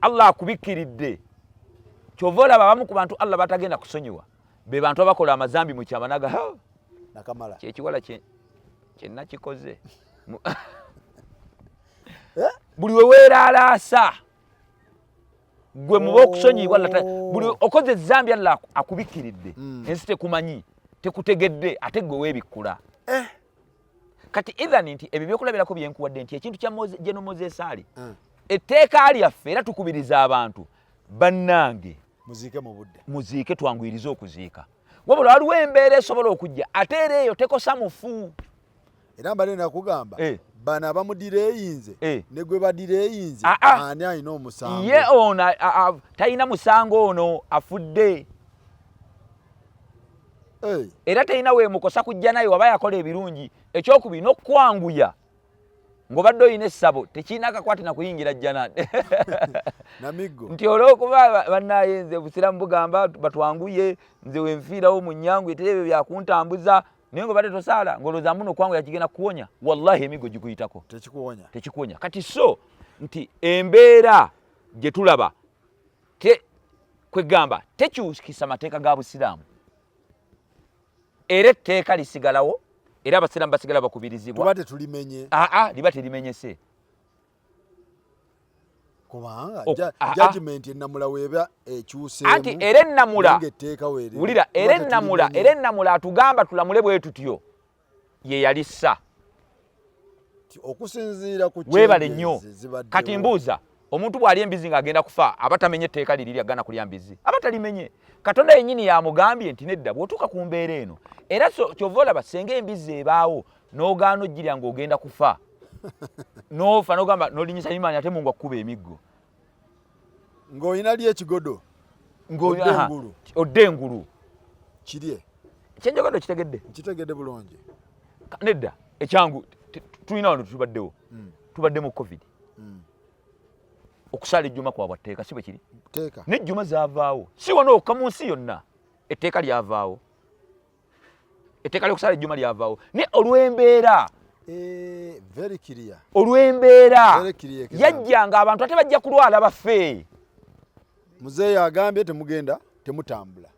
Allah akubikiridde kyova olaba abamu ku bantu Allah batagenda kusonyiwa be bantu abakola amazambi mu kyama naga
nakamala
kyekiwala kyenakikoze buli we weeralaasa gwe muba okusonyibwa buli okoze ezambi Allah akubikiridde ensi tekumanyi tekutegedde ate gwe weebikkula kati idhani nti ebyo byokulabirako byenkuwadde nti ekintu kya General Moses Ali etteeka lyaffe era tukubiriza abantu bannange muziike twanguyirize okuziika wabula waliwo embeera esobola okujja ate era eyo tekosa mufu
era mbadde nakugamba bano abamudira eyinze ne gwe badira eyinze ani alina omusango
ye ono talina musango ono afudde era talina weemukosa kujja naye waba yakola ebirungi ekyokubiri n'okwanguya ng'obadde olina essabo tekirina akakwate na kuyingira jjanade nti olw'okuba bannayenze obusiraamu bugamba batwanguye nze wenfiirawo mu nnyangu etera ebyo byakuntambuza nengo bade tosala ngoloza muno kwangu yakigenda kuonya wallahi emigo gikuyitako tekikuonya kati so nti embeera gye tulaba kwegamba tekyusikisa mateeka ga Busiraamu era etteeka lisigalawo era Abasiraamu basigala bakubirizibwa
tubate tulimenye
liba terimenyese
kubanga judgment ennamula weba ekyuseemu
anti era ennamula wulira era ennamula atugamba tulamule bwe tutyo ye yalissa
okusinziira ku
webale nnyo kati mbuuza omuntu bw'ali embizi ng'agenda kufa abatamenye etteeka liri agana kulya mbizi abatalimenye Katonda yennyini yamugambye nti nedda bw'otuuka ku mbeera eno era kyova olaba senga embizi ebaawo n'ogaana ojjirya ng'ogenda kufa n'ofa n'ogamba n'olinyisa limaani ate mungu akkuba emiggo
ng'olina lye ekigodo
odde engulu
kirye
kyenjogodo kitegedde
bulungi
nedda ekyangu tulina wano tubadde mu covid okusala ejjuma kwabwa tteeka si bwe kiri n'ejjuma zaavaawo si wano okka mu nsi yonna etteeka lyavaawo etteeka ly'okusala ejjuma lyavaawo ne olw'embeera olw'embeera yajjanga abantu ate bajja kulwala baffe
muzeeyi agambye temutambula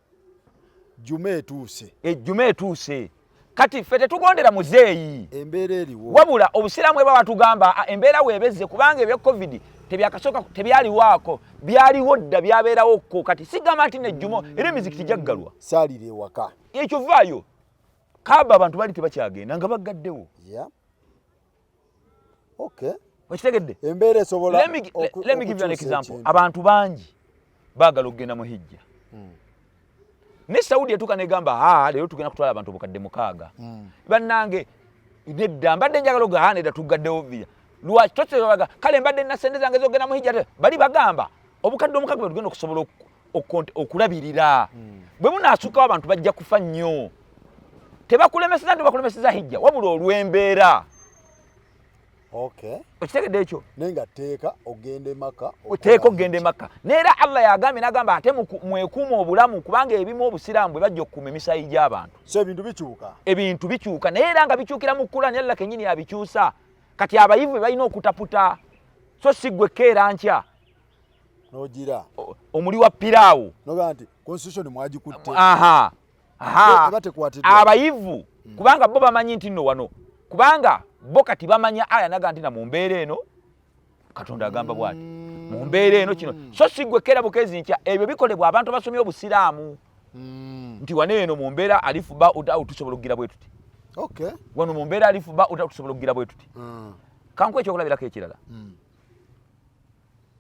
ejjuma etuuse kati ffe tetugondera muzeeyi
embeera eriwo
wabula Obusiraamu eba batugamba embeera weebezze kubanga ebya covid tebyakasooka tebyaliwaako byaliwo dda byabeerawokko kati sigamba nti nejjumo era emizikiti gyaggalwa
saalira ewaka
ekyo vaayo kaaba abantu bali tebakyagenda nga baggaddewo okitegedde
embeera esobola
let me give you an example abantu bangi baagala okugenda mu hijja ne Saudi etuuka negamba leero tugenda kutwala abantu obukadde 6 bannange nedda mbadde njagala ogaa nedda tugaddewo via lwaki totebaga kale mbadde nina sente zange zogenda mu hijja bali bagamba obukadde 6 bwe tugenda okusobola okulabirira bwe munaasukawo abantu bajja kufa nnyo tebakulemeseza nti bakulemeseza hijja wabula olw'embeera okitegedde ekyo
nenga teeka ogende
Makka neera Allah yagambye n'agamba ate mwekuuma obulamu kubanga ebimu Obusiraamu bwe bajja okukuuma emisayi gy'abantu
so ebintu
bikyuka naye era nga bikyukira mu Qur'an Allah kennyini yabikyusa kati abayivu be balina okutaputa so si ggwe keera nkya
n'ogira
omuli wa piraawo
noga nti constitution mwagikutte
abayivu kubanga bo bamanyi nti nno wano kubanga bo kati bamanya aya naga nti na mu mbeera eno Katonda agamba bw'ati mu mbeera eno kino so si ggwe keera bukezi nkya ebyo bikolebwa abantu basomye Obusiraamu nti wane eno mu mbeera alifu ba tusobola okugira bwe tuti wano mu mbeera alifu ba tusobola okugira bwe tuti kanku ekyokulabirako ekirala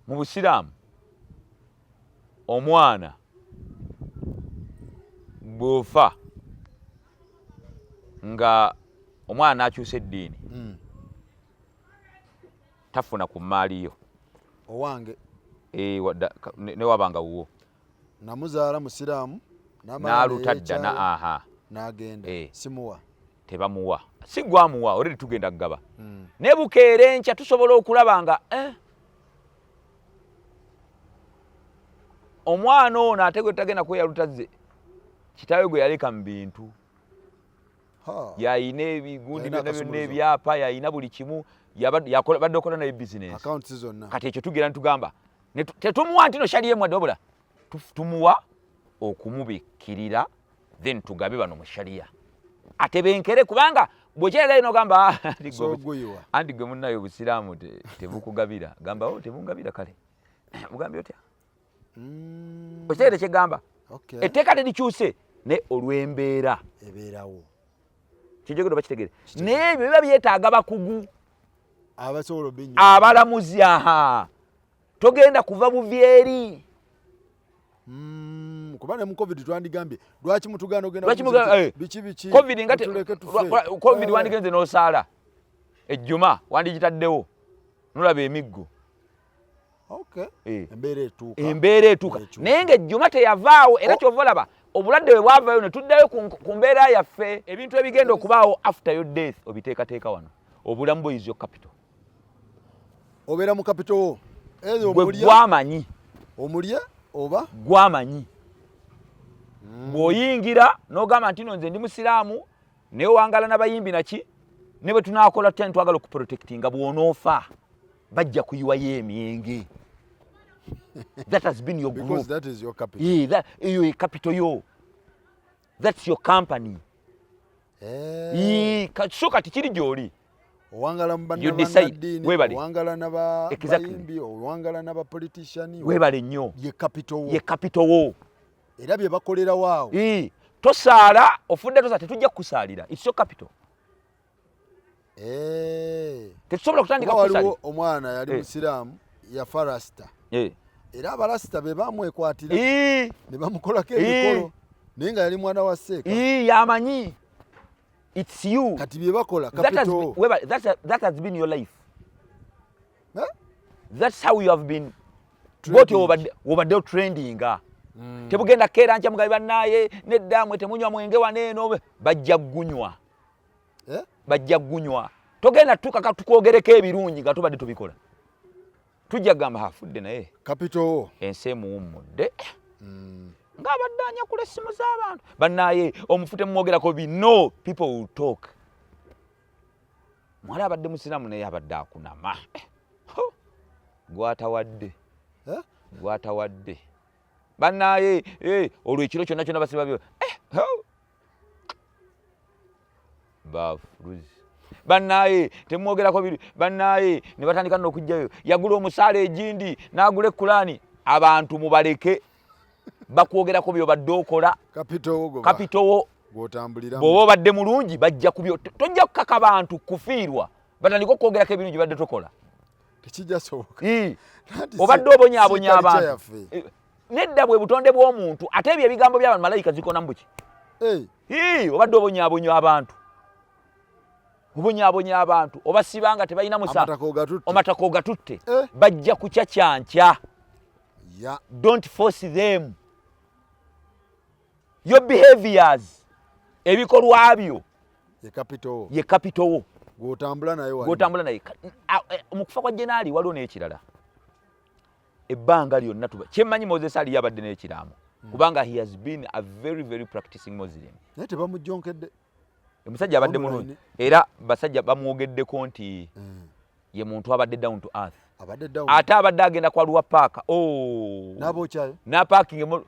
mu Busiraamu omwana bw'ofa nga omwana akyusa eddiini tafuna ku maaliyo
owange
ne wabanga wuwo
namuzaala Musiraamu
n'alutadda
n'agenda simuwa
tebamuwa si gwamuwa already tugenda kugaba ne bukeera enkya tusobola okulaba nga omwana ono ate gwe tagenda kweyalutazze kitaawe gwe yaleka mu bintu yayina ebigundi byonna ebyapa yayina buli kimu badde okola naye bizinesi kati ekyo tugera nitugamba tetumuwa nti no shaliye mwadde wabula tumuwa okumubikkirira then tugabe bano mu shaliya atebenkere kubanga bwekyeraga ino gamba anti gwe munnayo Obusiraamu tebukugabira gamba tebungabira kale mugambye otya okitegere kyegamba etteeka terikyuse ne olw'embeera
ebeerawo
kijogero bakitegere n'ebyo biba byetaaga bakugu
abasobola
abalamuzi togenda kuva buvyeri
kuba ne mu covid twandigambye lwaki mutuganda ogenda biki
covid ngate covid wandigenze n'osaala ejjuma wandigitaddewo nolaba emiggo embeera etuuka naye ng'ejjuma teyavaawo era kyova olaba obulwadde bwe bwavaayo ne tuddayo ku mbeera yaffe ebintu ebigenda okubaawo after your death obiteekateeka wano obulamu bwe is your capital
obeera mu capital
gwe gwamanyi
omulye oba
gwamanyi bw'oyingira n'ogamba nti no nze ndi Musiraamu naye wangala n'abayimbi naki ne bwe tunaakola tutya twagala okuprotectinga bw'onoofa bajja kuyiwayo emyenge. That has been your group.
Because that is your capital.
Yeah, that your capital yo. That's your company. So kati kiri gy'oli.
Owangala mu bannaddiini, owangala n'abayimbi, owangala n'abapolitician.
Weebale nnyo.
Ye capital wo.
Ye capital wo.
Era bye bakolera waawo.
Tosaala, ofudde tosa tetujja kukusaalira. It's your capital. Tetusobola kutandika kukusaalira.
Waliwo omwana yali musiraamu yafa rasita. Era abalasita be bamwekwatira ne bamukolako emikolo naye nga yali mwana wa Seeka.
Yamanyi. It's you.
Kati bye bakola capital.
That has been your life. That's how you have been. What obadde trending. Tebugenda keera ncha mugabi bannaye nedda mwe temunywa mwenge waneeno bajja gunywa. Bajja gunywa. Togenda tukaka tukogereko ebirungi nga tubadde tubikola. Tujja gamba hafudde naye.
Capital.
Ensemu umudde. Ng'abadde anyakula essimu z'abantu. Bannaye omufute mwogerako bino people will talk. Mwala abadde musiramu naye abadde akunama. Gwatawadde. Gwatawadde. Bannaye olwo ekiro kyonna kyonna basiba byo. Bafuruzi. Bannaye temwogerako biri. Bannaye ne batandika n'okujjayo. Yagula omusaala egindi n'agula Ekulaani. Abantu mubaleke. Bakwogerako byo badde okola. Capital wo.
Gw'otambuliramu.
Bw'oba obadde mulungi bajja kubyo. Tojja kukaka abantu kufiirwa. Batandika okwogerako ebirungi badde tokola.
Tekijja soboka.
Obadde obonyaabonya abantu. Nedda bwe butonde bw'omuntu ate ebyo ebigambo by'abantu malayika zikona mbuki. Obadde obonyaabonya abantu. Obonyaabonya abantu obasibanga tebalina musa. Amatako gatutte. Bajja kucacyanca. Don't force them. Your behaviors ebikolwa byo ye capital wo.
Gw'otambula naye wali.
Gw'otambula naye. Omukufa kwa Jenaali waliwo n'ekirala. Ebbanga lyonna tuba kyemmanyi Moses ali yabadde n'ekiraamo kubanga he has been a very very practicing Muslim.
Naye tebamujjonkedde.
Omusajja abadde mulungi era basajja bamwogeddeko nti ye muntu abadde down to earth. Ate abadde agenda kwaluwa paaka.
N'abokyayo.
N'apaakinga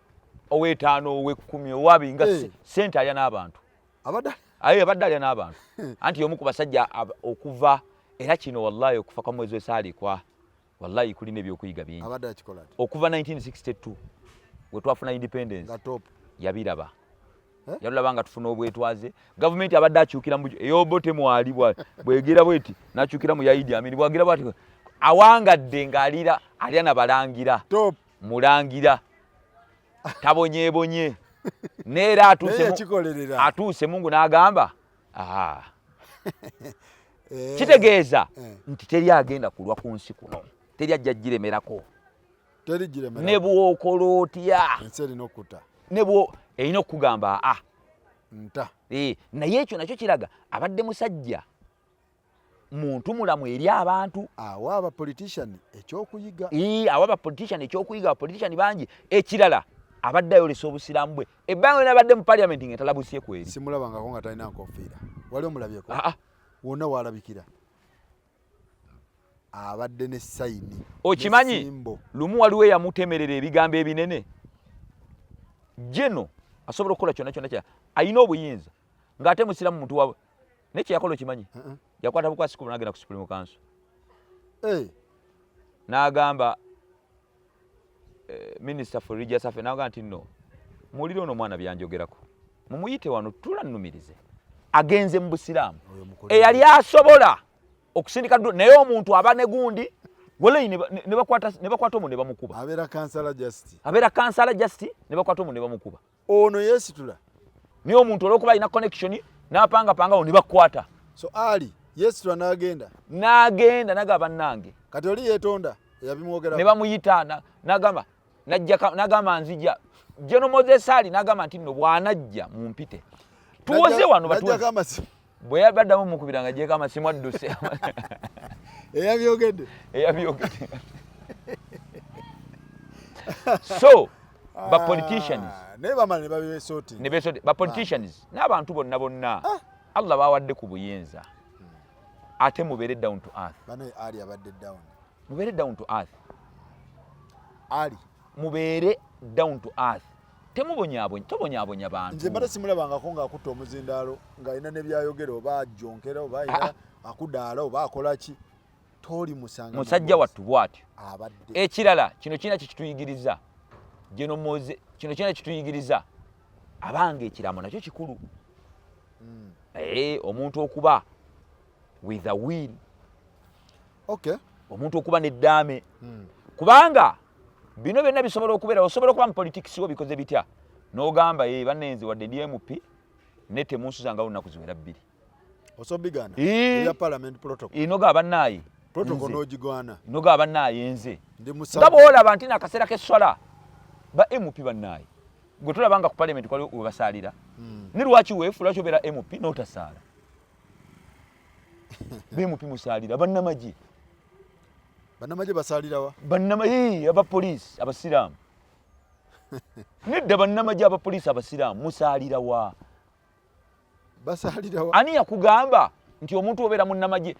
ow'etaano ow'ekkumi owabi nga sente alya n'abantu. Abadde alya n'abantu. Anti omu ku basajja okuva era kino wallahi okufa kwa mwezi w'esaalikwa wallahi kulina ebyokuyiga bingi.
Abadde akikola.
Okuva 1962 we twafuna independence. Yabiraba. Yalulaba nga tufuna obwetwaze. Gavumenti abadde akyukira mu eyobote mwali bwegera bweti n'akyukira mu Idi Amin bwagira bwati awangadde ng'alira alya n'abalangira. Mulangira. Tabonyebonye. Neera atuuse Mungu n'agamba kitegeeza nti teri agenda kulwa ku nsi kuno. Teri ajja giremerako. Ne bw'okola otya.
Ensi erina okutta.
Ne bwo erina okugamba
nta.
Naye ekyo nakyo kiraga abadde musajja muntu mulamu eri abantu.
Awa abapolitician ekyokuyiga.
Awa abapolitician ekyokuyiga. Abapolitician bangi. Ekirala abadde ayolesa obusiraamu bwe. Ebbanga n'abadde mu parliament ng'etalabusye kweri.
Simulabangako nga talina nkofiira. Wali omulabyeko? Wonna waalabikira. Abadde ne sayini.
Okimanyi lumu waliwo eyamutemerera ebigambo ebinene. Jeno asobola okukola kyonna kyonna kya ayina obuyinza ng'ate musiramu muntu wawe. Nekye yakola okimanyi? Yakwata bukwasi ku n'agenda ku Supreme Council. N'agamba Minister for Religious Affairs n'agamba nti no mulire ono mwana byanjogerako. Mumuyite wano tulannumirize. Agenze mu busiraamu. Eyali asobola okusindika naye omuntu aba ne gundi wale ne bakwata omu ne bamukuba.
Abeera kansala justi ne bakwata omu ne bamukuba. Ono yeesitula.
Niye omuntu olw'okuba alina connection n'apanga ne bakwata.
So ali yeesitula n'agenda
naga bannange.
Kati oli yeetonda eyabimwogerako.
Ne bamuyita n'agamba nzija. Jeno Moses ali n'agamba nti nno bw'anajja mumpite. Tuwoze wano batuwoze. Bwe yabaddamu mukubira nga gyeko amasimu adduse.
Eyabyogedde.
So ba politicians
ne bamala ne babeesoti.
Ba politicians n'abantu bonna Allah bawadde ku buyinza ate mubeere down to earth.
Bano ali abadde down.
Mubeere down to earth.
Ali
mubeere down to earth. Tobonyaabonya bantu.
Nze mbadde simulabangako ng'akutta omuzindaalo ng'alina ne byayogera oba ajjonkera oba alina akudaala oba akola ki. Toli musanga.
Musajja wattu bw'atyo.
Abadde.
Ekirala kino kirina kituyigiriza. Geno moze kino kirina kituyigiriza. Abanga ekiramo nakyo kikulu. Omuntu okuba with a will.
Okay.
Omuntu okuba n'eddaame. Kubanga bino byonna bisobola okubeera osobola okuba mu politics wo bikoze bitya n'ogamba bannenze wadde ndi MP ne temunsuzanga lunaku ziwera bbiri.
Osobigana ya parliament protocol.
Inoga bannaayi.
Protocol n'ogigwana.
Inoga bannaayi nze.
Ndi musaba.
Nga bw'olaba nti n'akaseera k'esswala ba MP bannaayi. Gwe tulabanga ku parliament kwali webasaalira. Ne lwaki weefu lwaki obeera MP n'otasaala. MP musaalira bannamagye.
Bannamagye basaalirawa?
Bannamagye abapoliisi abasiraamu. Nedda bannamagye abapoliisi abasiraamu musaalirawa?
Basaalirawa?
Ani yakugamba nti omuntu obeera munnamagye?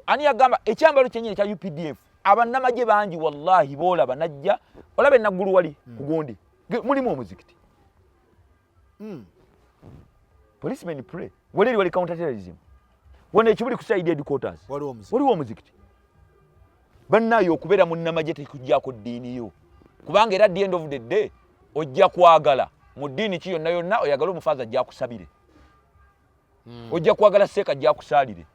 Ani yagamba ekyambalo kyennyini ekya UPDF abannamagye bangi wallahi boolaba najja olaba enaggulu wali ku gundi mulimu omuzikiti. Policemen pray. Wali wali counter terrorism. Wone ekibuli ku side headquarters. Waliwo omuzikiti. Bannaayo okubeera munnamagye tekujjako ddiini yo. Kubanga era at the end of the day ojja kwagala mu ddiini ki yonna yonna oyagala omufaaza ajja kusabire. Ojja kwagala seeka ajja kusaalire.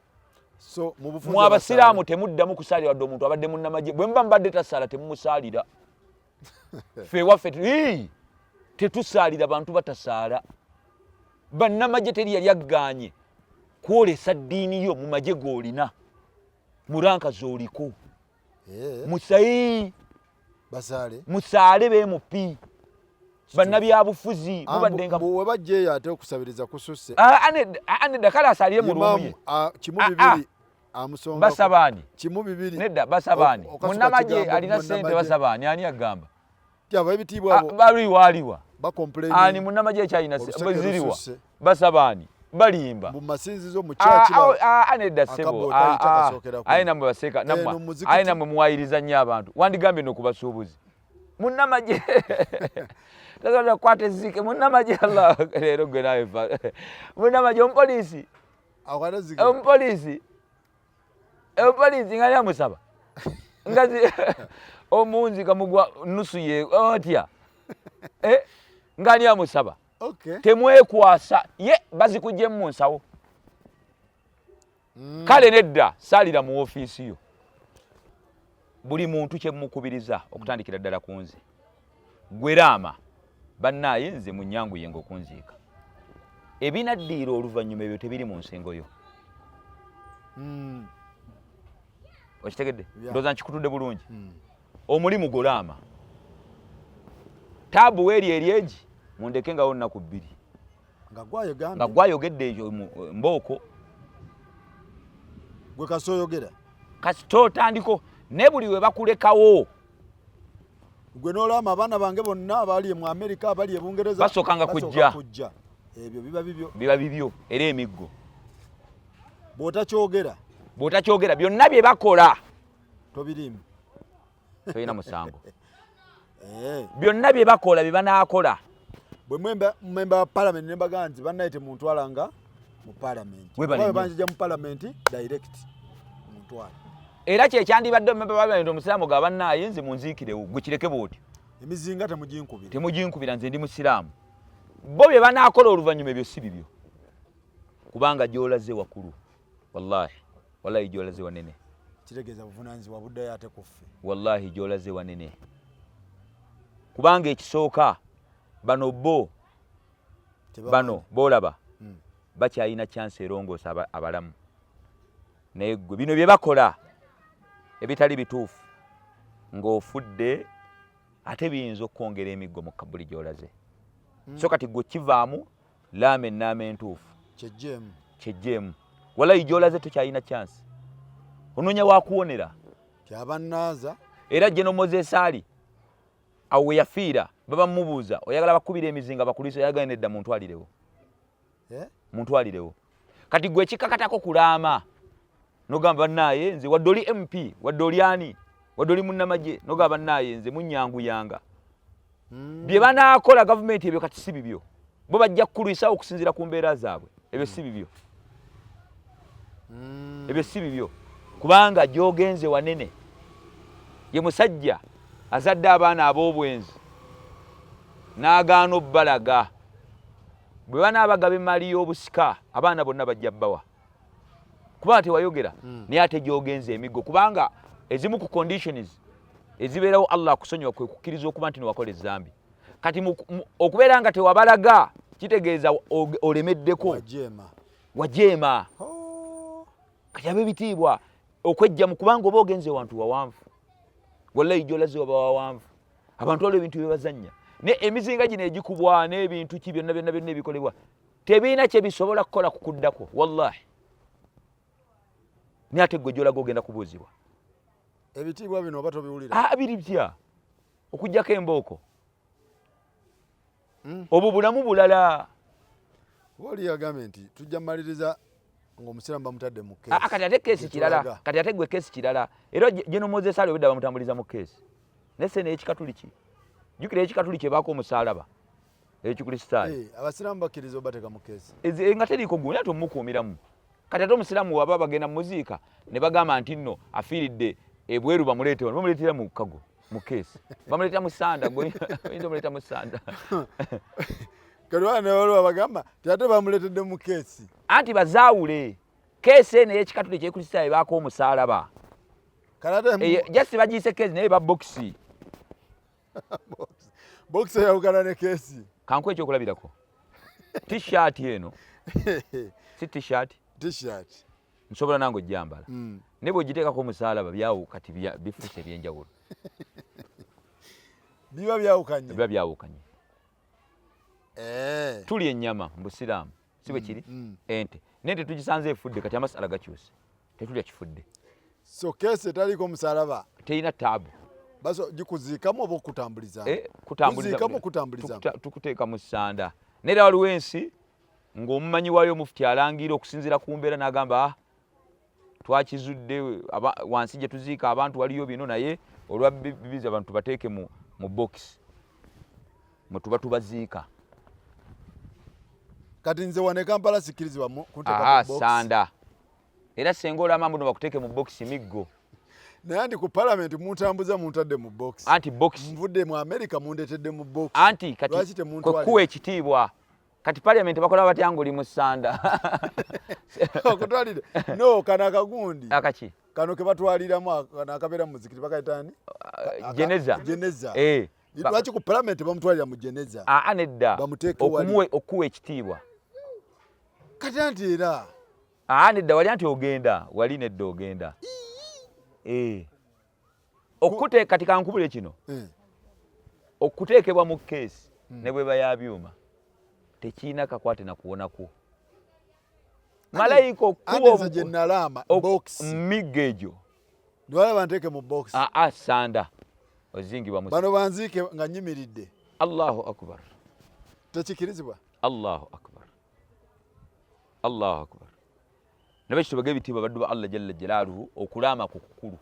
So mubufunza
mu abasiraamu temuddamu kusaalira wadde omuntu abadde munnamagye bwe mba mbadde tasaala temumusaalira. Ffe waffe tetusaalira bantu batasaala. Bannamagye teri yali agganye kwolesa ddiini yo mu magye g'olina mu ranka z'oliko. Musayi musaale beemupi bannabyabufuzi mubaddenga
we bajjeeyo ate okusabiriza kususse
nedda kale asaalire mu lumu ye
amusonga
basabaani
kimu bibiri
nedda basabaani munnamagye alina ssente basabaani ani agamba
tyaba ebitiibwa abo
baliwaaliwa
bakomplaini
munnamagye ekyalina ziriwa basabaani balimba
mu masinzizo mu church
nedda sebo ayi namwe baseka ayi namwe muwayiriza nnyo abantu wandigambye n'okubasuubuzi munnamagye tasobola kukwata ezzike munnamagye Allah leero gwe nawe munnamagye omupoliisi nga yamusaba ngazi omunzi kamugwa nusu ye otya ngani yamusaba temwekwasa ye bazikujje mu nsawo kale nedda saalira mu ofiisi yo buli muntu kye mukubiriza okutandikira ddala ku nze gweraama bannaaye nze mu nnyangu ye ng'okunziika ebinaddiira oluvannyuma ebyo tebiri mu nsengo yo. Okitegedde ndowooza nkikutudde bulungi. Omulimu gulaama taabu weeri eryegi mundeke ngawo nnaku bbiri nga gwayogedde ekyo mbooko
gwe kasoyogera
kasita otandiko ne buli we bakulekawo
gwe n'olama abaana bange bonna abali mu Amerika abali e Bungereza
basookanga kujja
ebyo
biba bibyo era emiggo
bw'otakyogera
byonna bye bakola
tobirimu
tolina musango byonna bye bakola bye banaakola
bwe mmemba wa parliament ne mbagaa nti bannaye temuntwalanga mu parliament banjija mu parliament direct muntwala
era kyekyandibadde omumemba wa parliament omusiraamu ga bannaaye nze munziikirewo gwe kireke bw'otyo
emizinga
temuginkubira nze ndi musiraamu bo bye banaakola oluvannyuma ebyo si bibyo kubanga gy'olaze wakulu wallahi gy'olaze wanene
kitegeeza buvunaanyizibwa buddayo ate kuffe
wallahi gy'olaze wanene kubanga ekisooka bano boolaba bakyalina chance erongoosa abalamu naye gwe bino bye bakola ebitali bituufu ng'ofudde ate biyinza okwongera emiggo mu kabuli gy'olaze so kati gwe kivaamu laama ennaama entuufu kyejjeemu wallahi gy'olaze tokyalina chance onoonya wakuwonera
kyabannaaza
era General Moses Ali awo we yafiira baba mmubuuza oyagala bakubira emizinga bakulisa oyagala nedda muntwalirewo kati gwe kikakatako kulaama nogamba naye nze wadoli MP wadoli ani wadoli munnamaje nogamba naye nze munyanguyanga bye banaakola gavumenti ebyo kati si bibyo bo bajja kukulwisa okusinzira ku mbeera zaabwe ebyo si bibyo ebyo si bibyo kubanga gyogenze wanene ye musajja azadde abaana ab'obwenzi n'agaana obbalaga bwe banaabagaba emmali y'obusika abaana bonna bajja bbawa kubanga tewayogera naye ate gyogenze emiggo kubanga ezimu ku conditions ezibeerawo Allah akusonyiwa kwe kukkiriza okuba nti newakola ezzambi kati okubeera nga tewabalaga kitegeeza olemeddeko wajeema kati ab'ebitiibwa okwejja mu kubanga oba ogenze wantu wawanvu wallahi gy'olaze oba wawanvu abantu waliwo ebintu byebazannya ne emizinga gino egikubwa n'ebintu ki byonna ebikolebwa tebiina kye bisobola kukola kukuddako wallahi naye ate gwe gy'olaga ogenda kubuuzibwa
ebitiibwa bino oba tobiwulira
biri bitya okuggyako embooko obwo bulamu bulala
oli yagambye nti tujja maliriza ng'omusiraamu bamutadde mu keesi
kati ate keesi kirala kati ate gwe keesi kirala era General Moses Ali obedda bamutambuliza mu keesi nese n'ekikatuliki jjukira ekikatuliki ebaako omusaalaba ekikrisitaayo
abasiraamu bakkiriza obateeka mu keesi
nga teriiko gundi ate omukuumiramu kati ate omusiraamu waba bagenda mu muziika ne bagamba nti nno afiiridde ebweru bamuleete wano bamuleetera mu kago mu keesi bamuleetera mu ssanda oyinza omuleeta mu ssanda
kati wana waliwo bagamba ti ate bamuleetedde mu keesi
anti bazaawule keesi eno ey'ekikatuliki ekikrisitaayo ebaako omusaalaba jasi bagiyise keesi naye babokisi
bokisi eyawukana ne keesi
kanku ekyokulabirako t-shirt eno si t-shirt nsobola nange ojjambala ne bw'ogiteekako omusaalaba kati bifuuse ebyenjawulo
biba byawukanye
tulya ennyama mu busiraamu si bwe kiri ente nente tugisanze efudde kati amasala gakyuse tetulya kifudde
so keesi etaliiko omusaalaba
terina taabu
baso gikuziikamu oba okutambuliza
tukuteeka mu ssanda naye waliwo ensi ng'omumanyi waayo mufuti alangira okusinziira ku mbeera n'agamba twakizudde wansi gye tuziika abantu waliyo bino naye olwa bibizi abantu tubateeke mu bokisi mwe tuba tubaziika
kati nze wane Kampala sikkirizibwa kuteeka mu
sanda era senga olama mbuno bakuteeke mu bokisi miggo
naye anti ku palamenti muntambuza muntadde mu bokisi
anti bokisi
nvudde mu America mundetedde mu bokisi
anti kati kwekuwa ekitiibwa kati palamenti bakola batya ng'oli mu ssanda
okutwalire no kana akagundi
akaki
kano ke batwaliramu kana akabeera mu muzikiti bakayitaani
jeneza
lwaki ku palamenti bamutwalira mu jeneza
nedda okuwa ekitiibwa
kati anti era
nedda wali anti ogenda wali nedda ogenda okuteeka kati kankubule kino okuteekebwa mu keesi ne bweba ya byuma tekiina kakwate na kuwonako malayika okkubaomigga egyo
niwala banteeke mu bokisi
sanda ozingibwa
bano banziike nga nyimiridde
Allahu akbar
tekikirizibwa
Allahu akbar Allahu akbar nabekityo bage ebitiibwa baddu ba Allah jalla jalaaluhu okulaama ku kukulu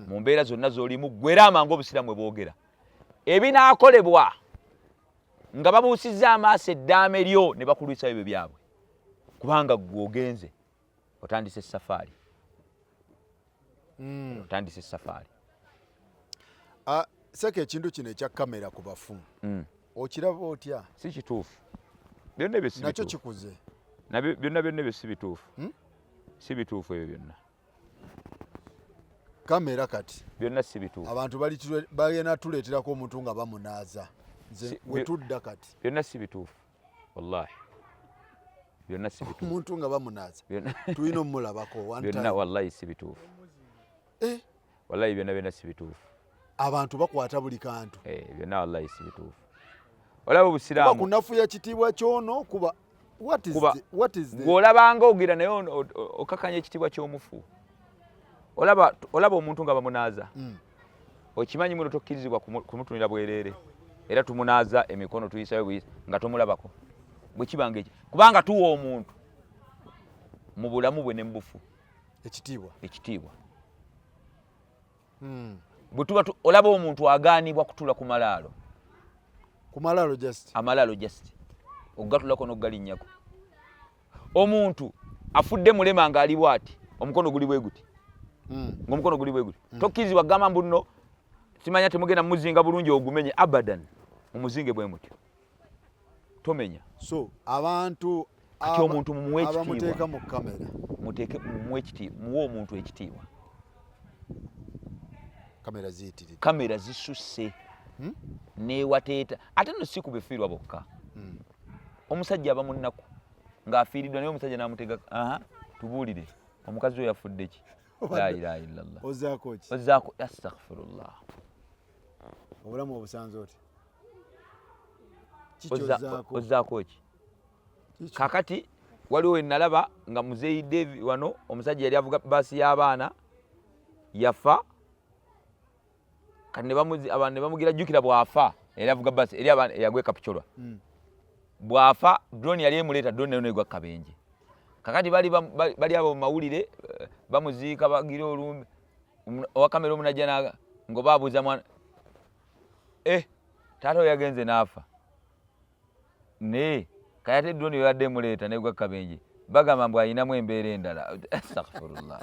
mu mbeera zonna z'olimu gweraama ng'obusiraamu bwogera ebinaakolebwa nga babuusizza amaaso eddaame lyo ne bakulwisa ebyo byabwe kubanga gwogenze otandise safaari otandise safaari
seka ekintu kino ekya kamera ku bafu okiraba otya
si kituufu byonna ebyo si
nakyo kikuze
byonna ebyo si bituufu si bituufu ebyo byonna
kamera kati
byonna si bituufu
abantu bagenda tuleeterako omuntu nga bamunaaza nze wetudda kati
byonna si bituufu wallahi byonna si bituufu
omuntu nga bamunaaza tulina omulabako
byonna wallahi si bituufu wallahi byonna si bituufu
abantu bakwata buli kantu
byonna wallahi si bituufu olaba obusiraamu
kunafuya kitiibwa kyono kuba what is
ng'olabanga ogira naye okakanya ekitiibwa ky'omufu olaba omuntu nga bamunaaza okimanyi muno tokkirizibwa kumutunira bwereere era tumunaaza emikono tuyisayo nga tomulabako bwe kibanga eki kubanga tuwa omuntu mu bulamu bwe ne mbufu
ekitiibwa
bwe tuba olaba omuntu agaanibwa kutula ku malaalo just ogatulako n'ogalinnyako omuntu afudde mulema ng'ali bw'ati omukono guli bwe guti ng'omukono guli bwe guti tokkirizibwa kugamba mbu nno simanya temugenda muzinga bulungi ogumenye abadan mumuzinge bwe mutyo tomenya
so abantu
ati omuntu mumuwe
abamuteeka mu kamera
mumuwe ekitiibwa muwe omuntu ekitiibwa kamera zisusse newateeta ate no si kubifiirwa bokka omusajja aba munnaku ng'afiiriddwa naye omusajja n'amutega tubuulire omukazi oyo yafudde ki la ilaha illallah ozaako astaghfirullah
obulamu obusanze oti
ozaako ki kakati waliwo enalaba nga muzeeyi David wano omusajja yali avuga baasi y'abaana yafa kati abantu ne bamugira jjukira bw'afa yali avuga baasi eri abaana yagwe kapicolwa bw'afa drone yali emuleeta drone nayo negwa kabenje kakati bali abo mu mawulire bamuziika bagira olumbe owa kamera omunajja ngo baabuuza mwana taata yagenze n'afa ne kayate drone yadde emuleeta negwa kabenje bagamba mbu ayinamu embeera endala astaghfirullah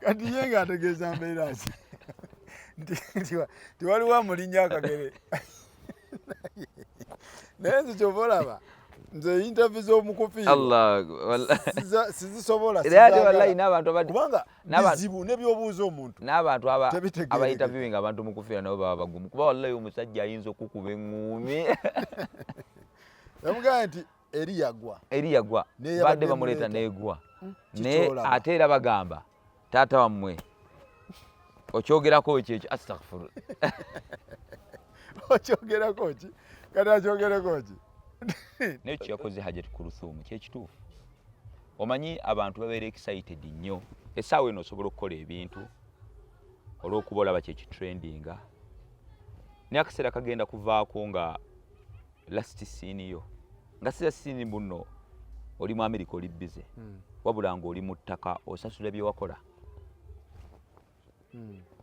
kati ye ng'ategeeza mbeera ki tiwaliwo amulinnya akagere naye nze kyova olaba nze interview z'omukufiira sizisobola kubanga bizibu nebyobuuza omuntu
n'abantu abayitaviewing abantu mukufiira nabo baba bagumu kuba wallahi omusajja ayinza okukuba eŋŋuumi
yamugamba nti eri yagwa
badde bamuleeta n'egwa naye ate era bagamba taata wammwe okyogerako kyekyo astaghfirullah
okyogerako ki kati akyogereko ki
nekyo yakoze Hajat Kulthum kyekituufu omanyi abantu babeera excited nnyo essaawa eno osobola okukola ebintu olw'okuba olaba kyekitrendinga naye akaseera kagenda kuvaako nga last scene yo nga si scene bunno oli mu America oli bize wabula ng'oli mu ttaka osasula bye wakola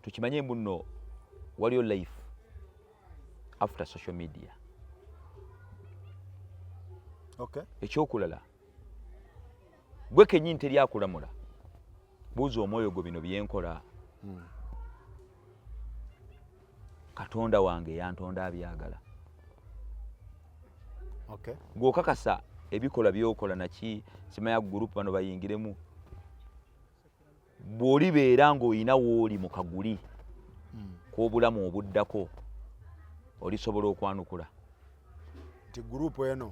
tukimanye bunno waliyo life after social media ekyokulala gwe kennyini teri akulamula buuza omwoyo gwo bino byenkola Katonda wange yantonda abyagala gw'okakasa ebikola byokola naki simanya gurupu bano bayingiremu bw'olibeera ng'olina wooli mu kaguli k'obulamu obuddako olisobola okwanukula
nti gurupu eno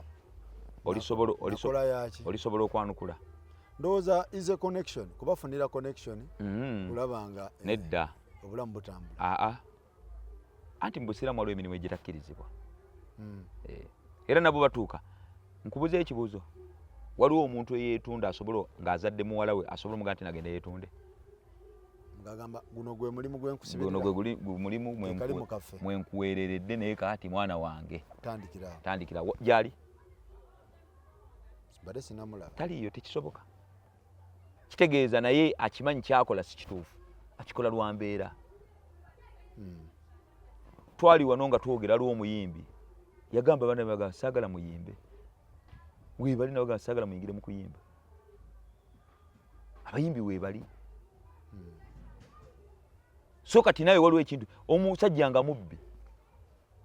olisobola okwanukula
ndowooza is a connection kubafunira connection kulabanga
nedda
obulamu butambula
anti mu busiraamu waliwo emirimu egitakkirizibwa era nabo batuuka nkubuza ekibuuzo waliwo omuntu eyeetunda asobola ng'azadde muwala we asobola omugaa nti nagenda yeetunde
ngagamba guno gwe mulimu gwenkusibirira
guno gwe mulimu mwenkuweereredde naye kaati mwana wange tandikira gyali
badde sinamulaba
taliyo tekisoboka kitegeeza naye akimanyi kyakola si kituufu akikola lwa mbeera twali wano nga twogera lw'omuyimbi yagamba bana bagamba saagala muyimbe weebali nabo bagamba saagala muyingire mu kuyimba abayimbi weebali so kati nawe waliwo ekintu omusajja nga mubbi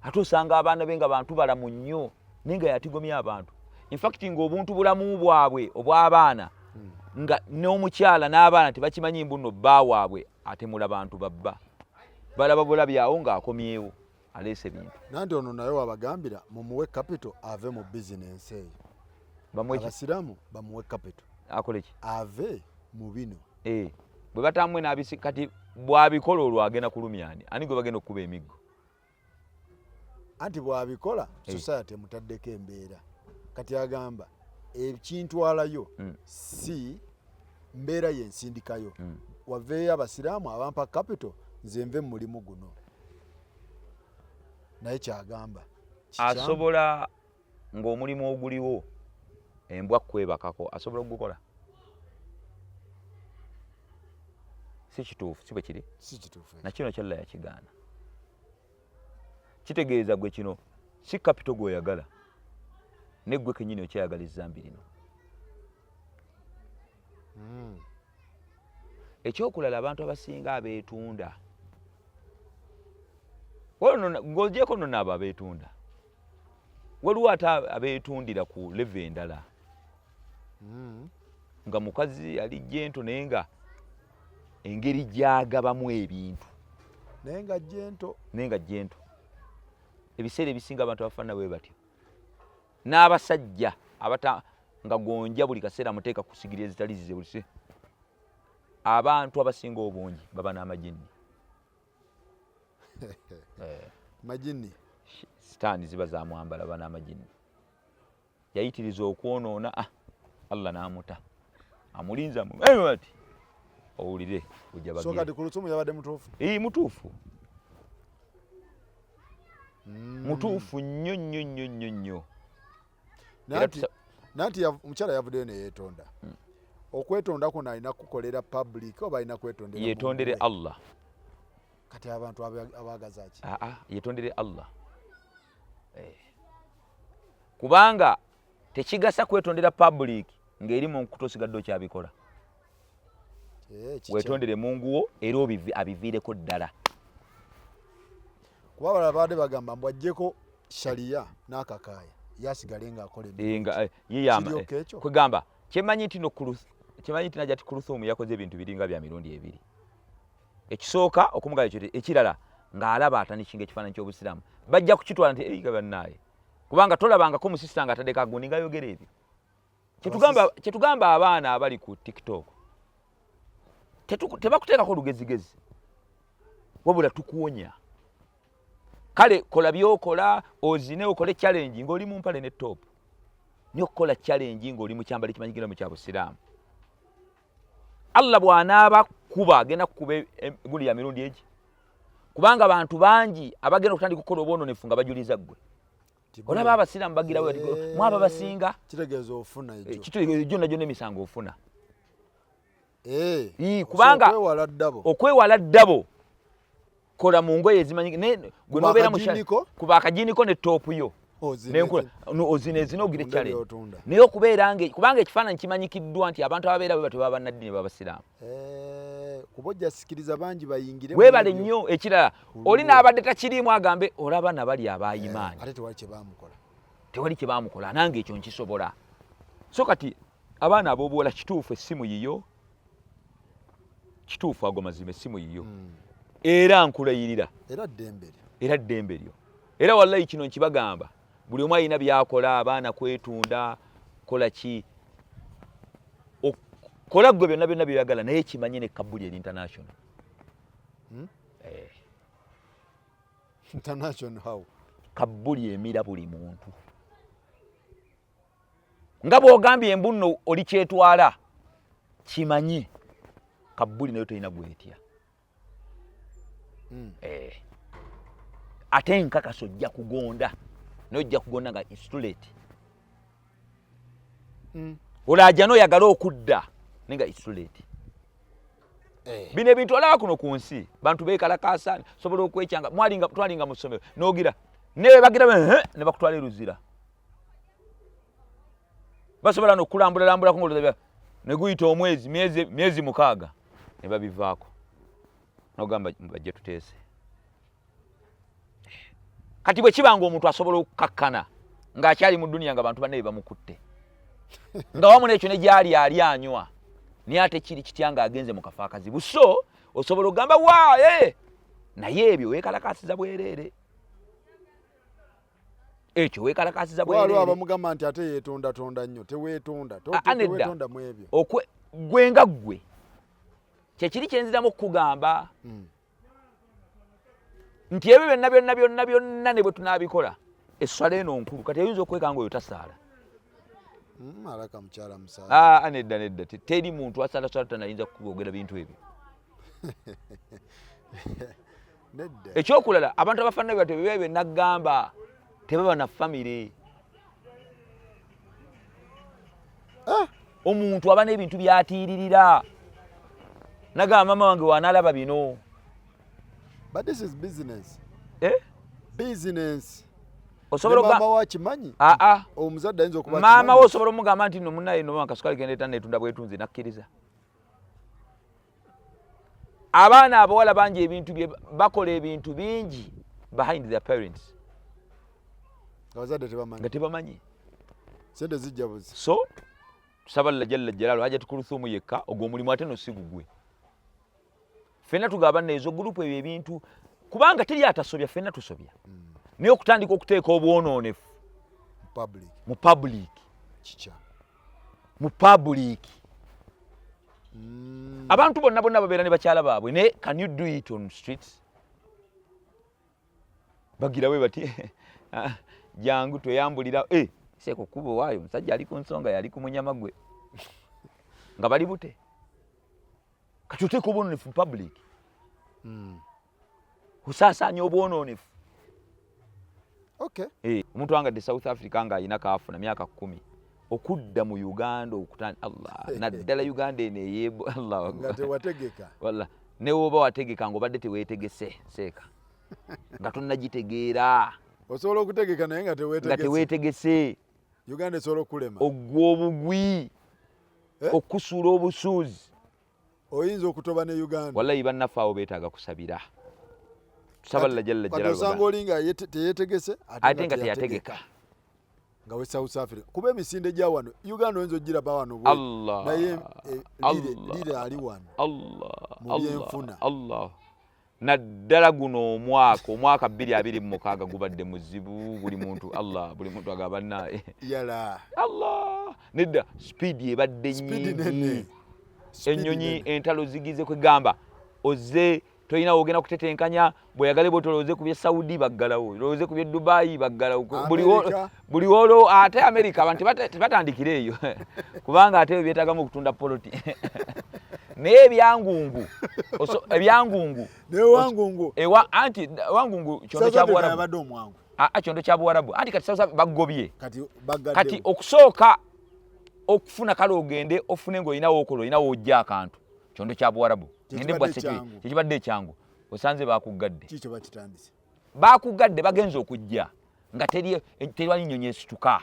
ate osanga abaana be nga bantu balamu nnyo naye nga yatigomya abantu infact ng'obuntu bulamu bwabwe obw'abaana nga n'omukyala n'abaana tebakimanyi mbuno bba waabwe ate mula bantu babba balaba bulabyawo ng'akomyewo aleese bintu
nanti ono naye wabagambira mumuwe capital ave mu bizinensi eyo abasiraamu bamuwe capital
akole ki
ave mu bino
bwe batamwe n'abisi kati bw'abikola olwo agenda kulumyani ani gwe bagenda okukuba emiggo
anti bw'abikola society emutaddeko embeera kati agamba ekintwalayo si mbeera yensindikayo waveeyo abasiraamu abampa capital nze nve mu mulimu guno naye kyagamba
asobola ng'omulimu oguliwo embwa kwebakako asobola okugukola si kituufu si bwe kiri
si kituufu
na kino kyalla yakigaana kitegeeza gwe kino si kapito gw'oyagala neggwe kennyini okyayagala ezzambi lino ekyokulala abantu abasinga abeetunda ng'ogyeko nno naabo abeetunda waliwo ate abeetundira ku leve endala nga mukazi ali jento naye nga engeri gyagabamu ebintu
naye nga jento ebiseera ebisinga abantu abafaanana bwe batyo n'abasajja nga gonja buli kaseera muteeka kusigira ezitali zize bulise abantu abasinga obungi baba n'amajini majini
sitaani ziba zamwambala baba n'amajini yayitiriza okwonoona Allah n'amuta amulinza ati owulire ojja bagire
so kati ku lusumu yabadde mutuufu
mutuufu mutuufu nnyo nnyo nnyo nnyo nnyo
nanti omukyala yavuddeyo ne yeetonda okwetonda kuno alina kukolera public oba alina kwetondera
yetondere Allah
kati abantu abagazaki
yetondere Allah kubanga tekigasa kwetondera public ng'eri mu nkuto osigadde okyabikola wetondere munguwo era abiviireko ddala
kuba balala baadde bagamba mbu ajjeko shaliya n'akakaaya yasigale ng'akola
kwegamba kyemanyi nti najati Kuluthumu yakoze ebintu biringa bya mirundi ebiri ekisooka okumugala ekyo ekirala ng'alaba atanikinga ekifaananyi ky'obusiraamu bajja kukitwala nti eiga bannaaye kubanga tolabangako musisita nga ataddeko agundi ngayogera ebyo kyetugamba abaana abali ku TikTok tebakuteekako lugezigezi wabula tukuwonya kale kola byokola ozine okole challenge ng'oli mu mpale ne top nyo okukola challenge ng'oli mu kyambalo kimanyikira mu kya busiraamu Allah bw'anaaba kuba agenda kukuba gundi ya mirundi egi kubanga abantu bangi abagenda okutandika okukola obwononefu nga bajuliza ggwe olaba abasiraamu bagirawo mwaba basinga
kitegeeza ofuna
ekyo nagyo n'emisango ofuna
kubanga
okwewala ddabo kola mu ngoye ezimanyike gwe nobeera kuba akajiniko ne topu yo ozine ezina ogire challenge naye okubeera kubanga ekifaananyi kimanyikiddwa nti abantu ababeera bwe batyo baba bannaddiini b'abasiraamu
kuba ojja sikiriza bangi bayingire
weebale nnyo ekirala oli n'abadde takiriimu agambe olaba nabali abayimaani
ate
tewali kye baamukola nange ekyo nkisobola so kati abaana ab'obuwala kituufu essimu yiyo kituufu ago mazima essimu yiyo era nkulayirira era ddembe lyo era wallahi kino nkibagamba buli omu alina byakola abaana kwetunda kola ki kola gwe byonna byonna byeyagala naye kimanye ne Kabuli International
international how
Kabuli emira buli muntu nga bw'ogambye embu nno oli kyetwala kimanye Kabuli nayo tolina gwetya ate nkakasa ojja kugonda nojja kugonda nga instulate olajja n'oyagala okudda nenga instulate bino ebintu olaba kuno ku nsi bantu beekalakaasa sobola okwekyanga twalinga mu ssomero n'ogira newe bagira ne bakutwala eruzira basobola n'okulambulako ng'olozabya ne guyita omwezi myezi 6 ne babivaako n'ogamba bajje tuteese kati bwe kibanga omuntu asobola okukakkana ng'akyali mu dduniya nga bantu banne bamukutte nga wamu n'ekyo ne gyali ali anywa naye ate kiri kitya ng'agenze mu kafo akazibu so osobola okugamba waaye naye ebyo weekalakaasiza bwereere ekyo weekalakaasiza bwereere
waliwo abamugamba nti ate yeetondatonda nnyo teweetonda mu ebyo
gwe nga ggwe kyekiri kyenziramu okukugamba nti ebyo byonna ne bwe tunaabikola esswala eno nkulu kati oyinza okwekanga oyo tasaala
alaka mukyala musaala
nedda teri muntu asaala swala tanayinza kukwogera bintu ebyo ekyokulala abantu abafaanana bwe batyo bye bennagamba tebaba na famire omuntu aba n'ebintu byatiiririra nagamba mama wange wanaalaba bino.
But this is business. Business.
Osobola
mama wakimanyi omuzadde ayinza okuba
maama we osobola omugamba nti no munnaye no akasukali genda etandetunda bwetunzi nakkiriza. Abaana abawala bangi ebintu bakola ebintu bingi behind their parents nga tebamanyi
sente zijja buzi.
So tusaba Allah jalla jalaalu ajja tukuluthumu yekka ogw'omulimu ate no si gugwe. Ffenna tugaba nezo gurupu ebyo ebintu kubanga teri atasobya ffenna tusobya. Naye okutandika okuteeka obwonoonefu mu public
kicha
mu public abantu bonna babeera ne bakyala baabwe ne can you do it on streets bagirawe bati jangu toyambulira seko kubo waayo musajja ali ku nsonga yali ku munyama gwe nga bali bute kati oteeka obwonoonefu mu public osaasaanya obwonoonefu.
Okay.
Omuntu wange de South Africa nga ayina kaafuna myaka 10 okudda mu Uganda Allah naddala Uganda ene yebo Allah
nga tewategeka
walla ne woba wategeka ngobadde teweetegese seeka nga tonnagitegeera
osobola okutegeka naye nga
teweetegese
Uganda esobola okulema
ogw'obugwi okusuula obusuuzi
oyinza okutoba ne Uganda.
Wallahi bannaffe awo beetaaga kusabira. Tusaballa jalla jalaalu.
Osanga olinga teyeetegese
ate nga teyategeka.
Nga we South Africa. Kuba emisinde gya wano Uganda oyinza ogiraba wano bwe.
Allah.
Naye lire ali wano.
Allah.
Mu byenfuna.
Allah. Naddala guno omwaka 2026 gubadde muzibu buli muntu Allah buli muntu agamba naye.
Yala.
Allah. Nedda speed ebadde nnyingi. Ennyonyi entalo zigize kwegamba oze toyina ogenda kutetenkanya bweyagale botoloze ku bye Saudi baggalawo loze ku bye Dubai baggalawo buli wolo ate America abantu tebatandikire eyo kubanga ate byetagamu okutunda poloti naye ebyangungu
ne wangungu
anti wangungu kyondo kya Buwarabu kyondo kya Buwarabu anti kati South bagobye kati okusooka okufuna kale ogende ofune ng'olinawo okolo olinawo ojja akantu kyondo kya Buwarabu ngende bwaseke kibadde ekyangu osanze bakugadde
kikyo bakitandise
bakugadde bagenza okujja nga teri nnyonyi esituka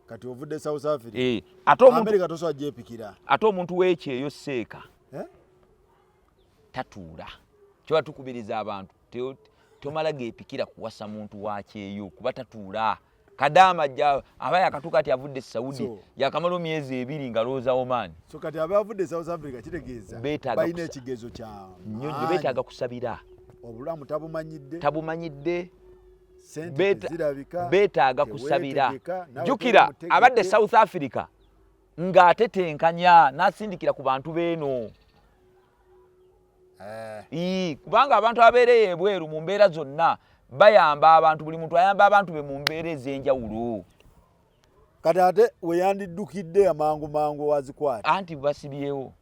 kati ovudde South Africa
ate
America tosobola gyepikira
ate omuntu w'ekyeyo seeka tatuula kyoba tukubiriza abantu tomala geepikira kuwasa muntu wakyeyo kuba tatuula Kadama jja abaya akatuka ati avudde Saudi yakamala emyezi 2 nga looza Oman.
So kati abavudde South Africa kitegeeza bayina ekigezo kya
nnyonyo beetaaga kusabira
obulamu
tabumanyidde
sente zirabika
beetaaga kusabira jukira abadde South Africa ng'atetenkanya n'asindikira ku bantu beeno kubanga abantu abeereye ebweru mu mbeera zonna bayamba abantu buli muntu ayamba abantu be mu mbeera ez'enjawulo
kati ate weyandiddukidde amangu wazikwata
anti basibyewo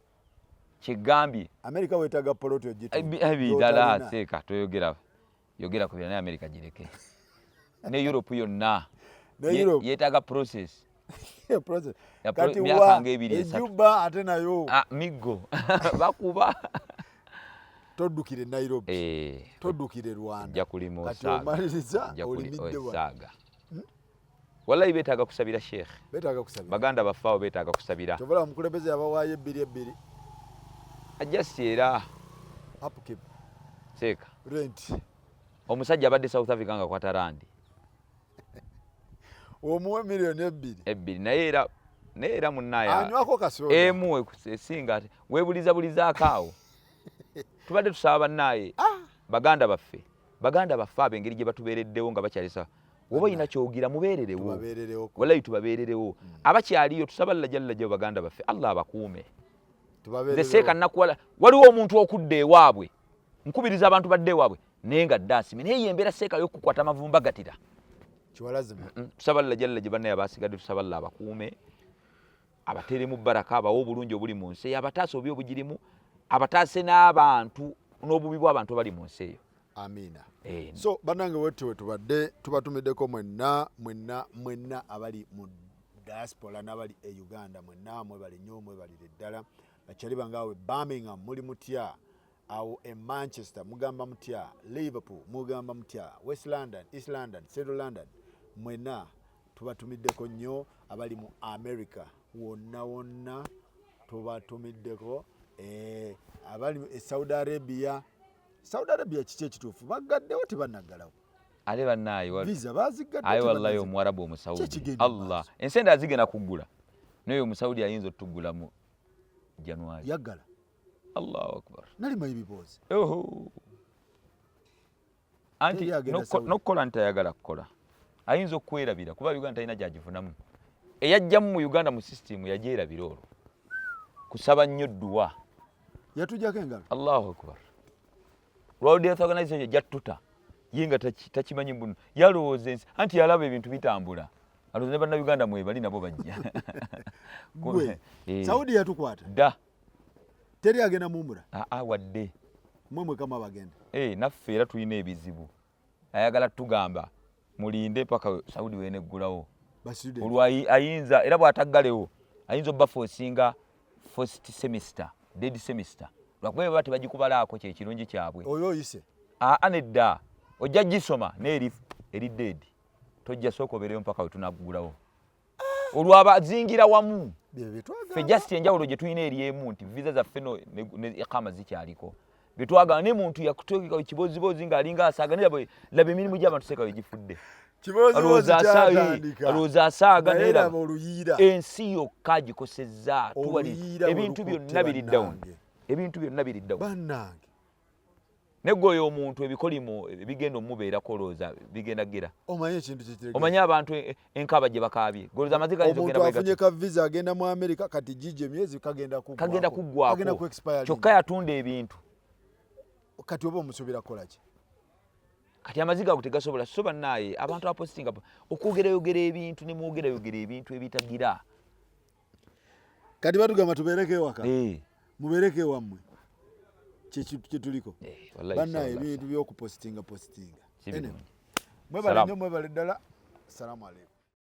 kyegambye
America weetaaga poloti
ebidala seeka toyogera ku bya naye America gireke ne Europe yonna yeetaaga process
kati ejuba ate nayo
miggo bakuba
toddukire Nairobi toddukire Rwanda kati omaliriza olimidde
wasaaga wallahi beetaaga kusabira Sheikh baganda bafaawo beetaaga kusabira
tovala omukulembeze yabawaayo 2
ajasi era
upkeep
seeka
rent
omusajja abadde South Africa nga kwata randi
omuwe $2
naye era munnaaya
anywako kasoda
emuwe kusinga weebulizabulizaako awo tubadde tusaba bannaaye baganda baffe ab'engeri gye batubeereddewo nga bakyalisa woba olina kyogira mubeererewo wallahi tubabeererewo abakyaliyo tusaba Allah jalla jalla baganda baffe Allah abakuume seeka nakuwala waliwo omuntu okudda ewaabwe nkubiriza abantu badde ewaabwe naye nga ddaasime naye yembeera seeka y'okukwata amavumba gatira
kiwalazima
tusaba Allah jalla gye bannaye abasigadde tusaba Allah abakuume abateeremu baraka abawo obulungi obuli mu nsi abataasa obubi obugirimu abataase n'abantu n'obubi bw'abantu bali mu nsi eyo.
Amina. So bannange wetu tubadde tubatumiddeko mwenna abali mu diaspora n'abali e Uganda mwenna mwebale nnyo mwebalire ddala bakyali bangawe Birmingham muli mutya awo e Manchester mugamba mutya Liverpool mugamba mutya West London East London Central London mwenna tubatumiddeko nnyo abali mu America wonna tubatumiddeko abali e Saudi Arabia kiki ekituufu bagaddewo tebanaggalawo
ale bannaye
visa bazigadde
ayi wallahi omwarabu omusaudi Allah ensenda azigenda kuggula naye omusaudi ayinza otugula mu January
yaggala
Allahu akbar
nali mayibibozi
anti nokukola ntayagala kukola ayinza okwerabira kuba Uganda talina gyagifunamu eyajjamu mu Uganda mu system yagyerabira olwo kusaba nnyo dduwa
yatujjako engalo
Allahu akbar World Health Organization jattuta yenga takimanyi mbuno yalowooza ensi anti yalaba ebintu bitambula alowooza ne bannayuganda mwebali nabo bajja
Saudi yatukwata
dda
teri agenda mumbula
wadde
mwemwe kama bagenda
naffe era tulina ebizibu ayagala tugamba mulinde paka Saudi weneggulawo olwo ayinza era bw'ataggalewo ayinza obba fosinga first semester dead semester lwakuba baba tebagikubalaako kyekirungi kyabwe
oyo oyise
nedda ojja gisoma n'eri dead tojja sooka obeereyo mpaka wetunaggulawo olwo abazingira wamu ffe just enjawulo gye tulina eri emu nti visa zaffe ne ikama zikyaliko betwagala ne muntu yakuteeka ekibozibozi ng'alinga asaaga laba emirimu gy'abantu seeka wegifudde alowooza asaaga neraba ensi yokka agikosezza ebintu byonna biri down neggoyo omuntu ebikolimo bigenda omubeerako olowooza bigenda gira omanyi abantu enkaba gye bakaabye golooza amaziga
omuntu afunye ka visa agenda mu America kati gije emyezi kagenda
kuggwako kyokka yatunda ebintu
kati oba omusuubira kukola ki
kati amaziga ago tegasobola so bannaye abantu apostinga okwogerayogera ebintu ne mwogerayogera ebintu ebitagira
kati batugamba tubeereko ewaka mubeereko ewammwe kyetuliko bannaye ebintu by'okupostinga mwebale nnyo mwebale ddala assalamu alaikum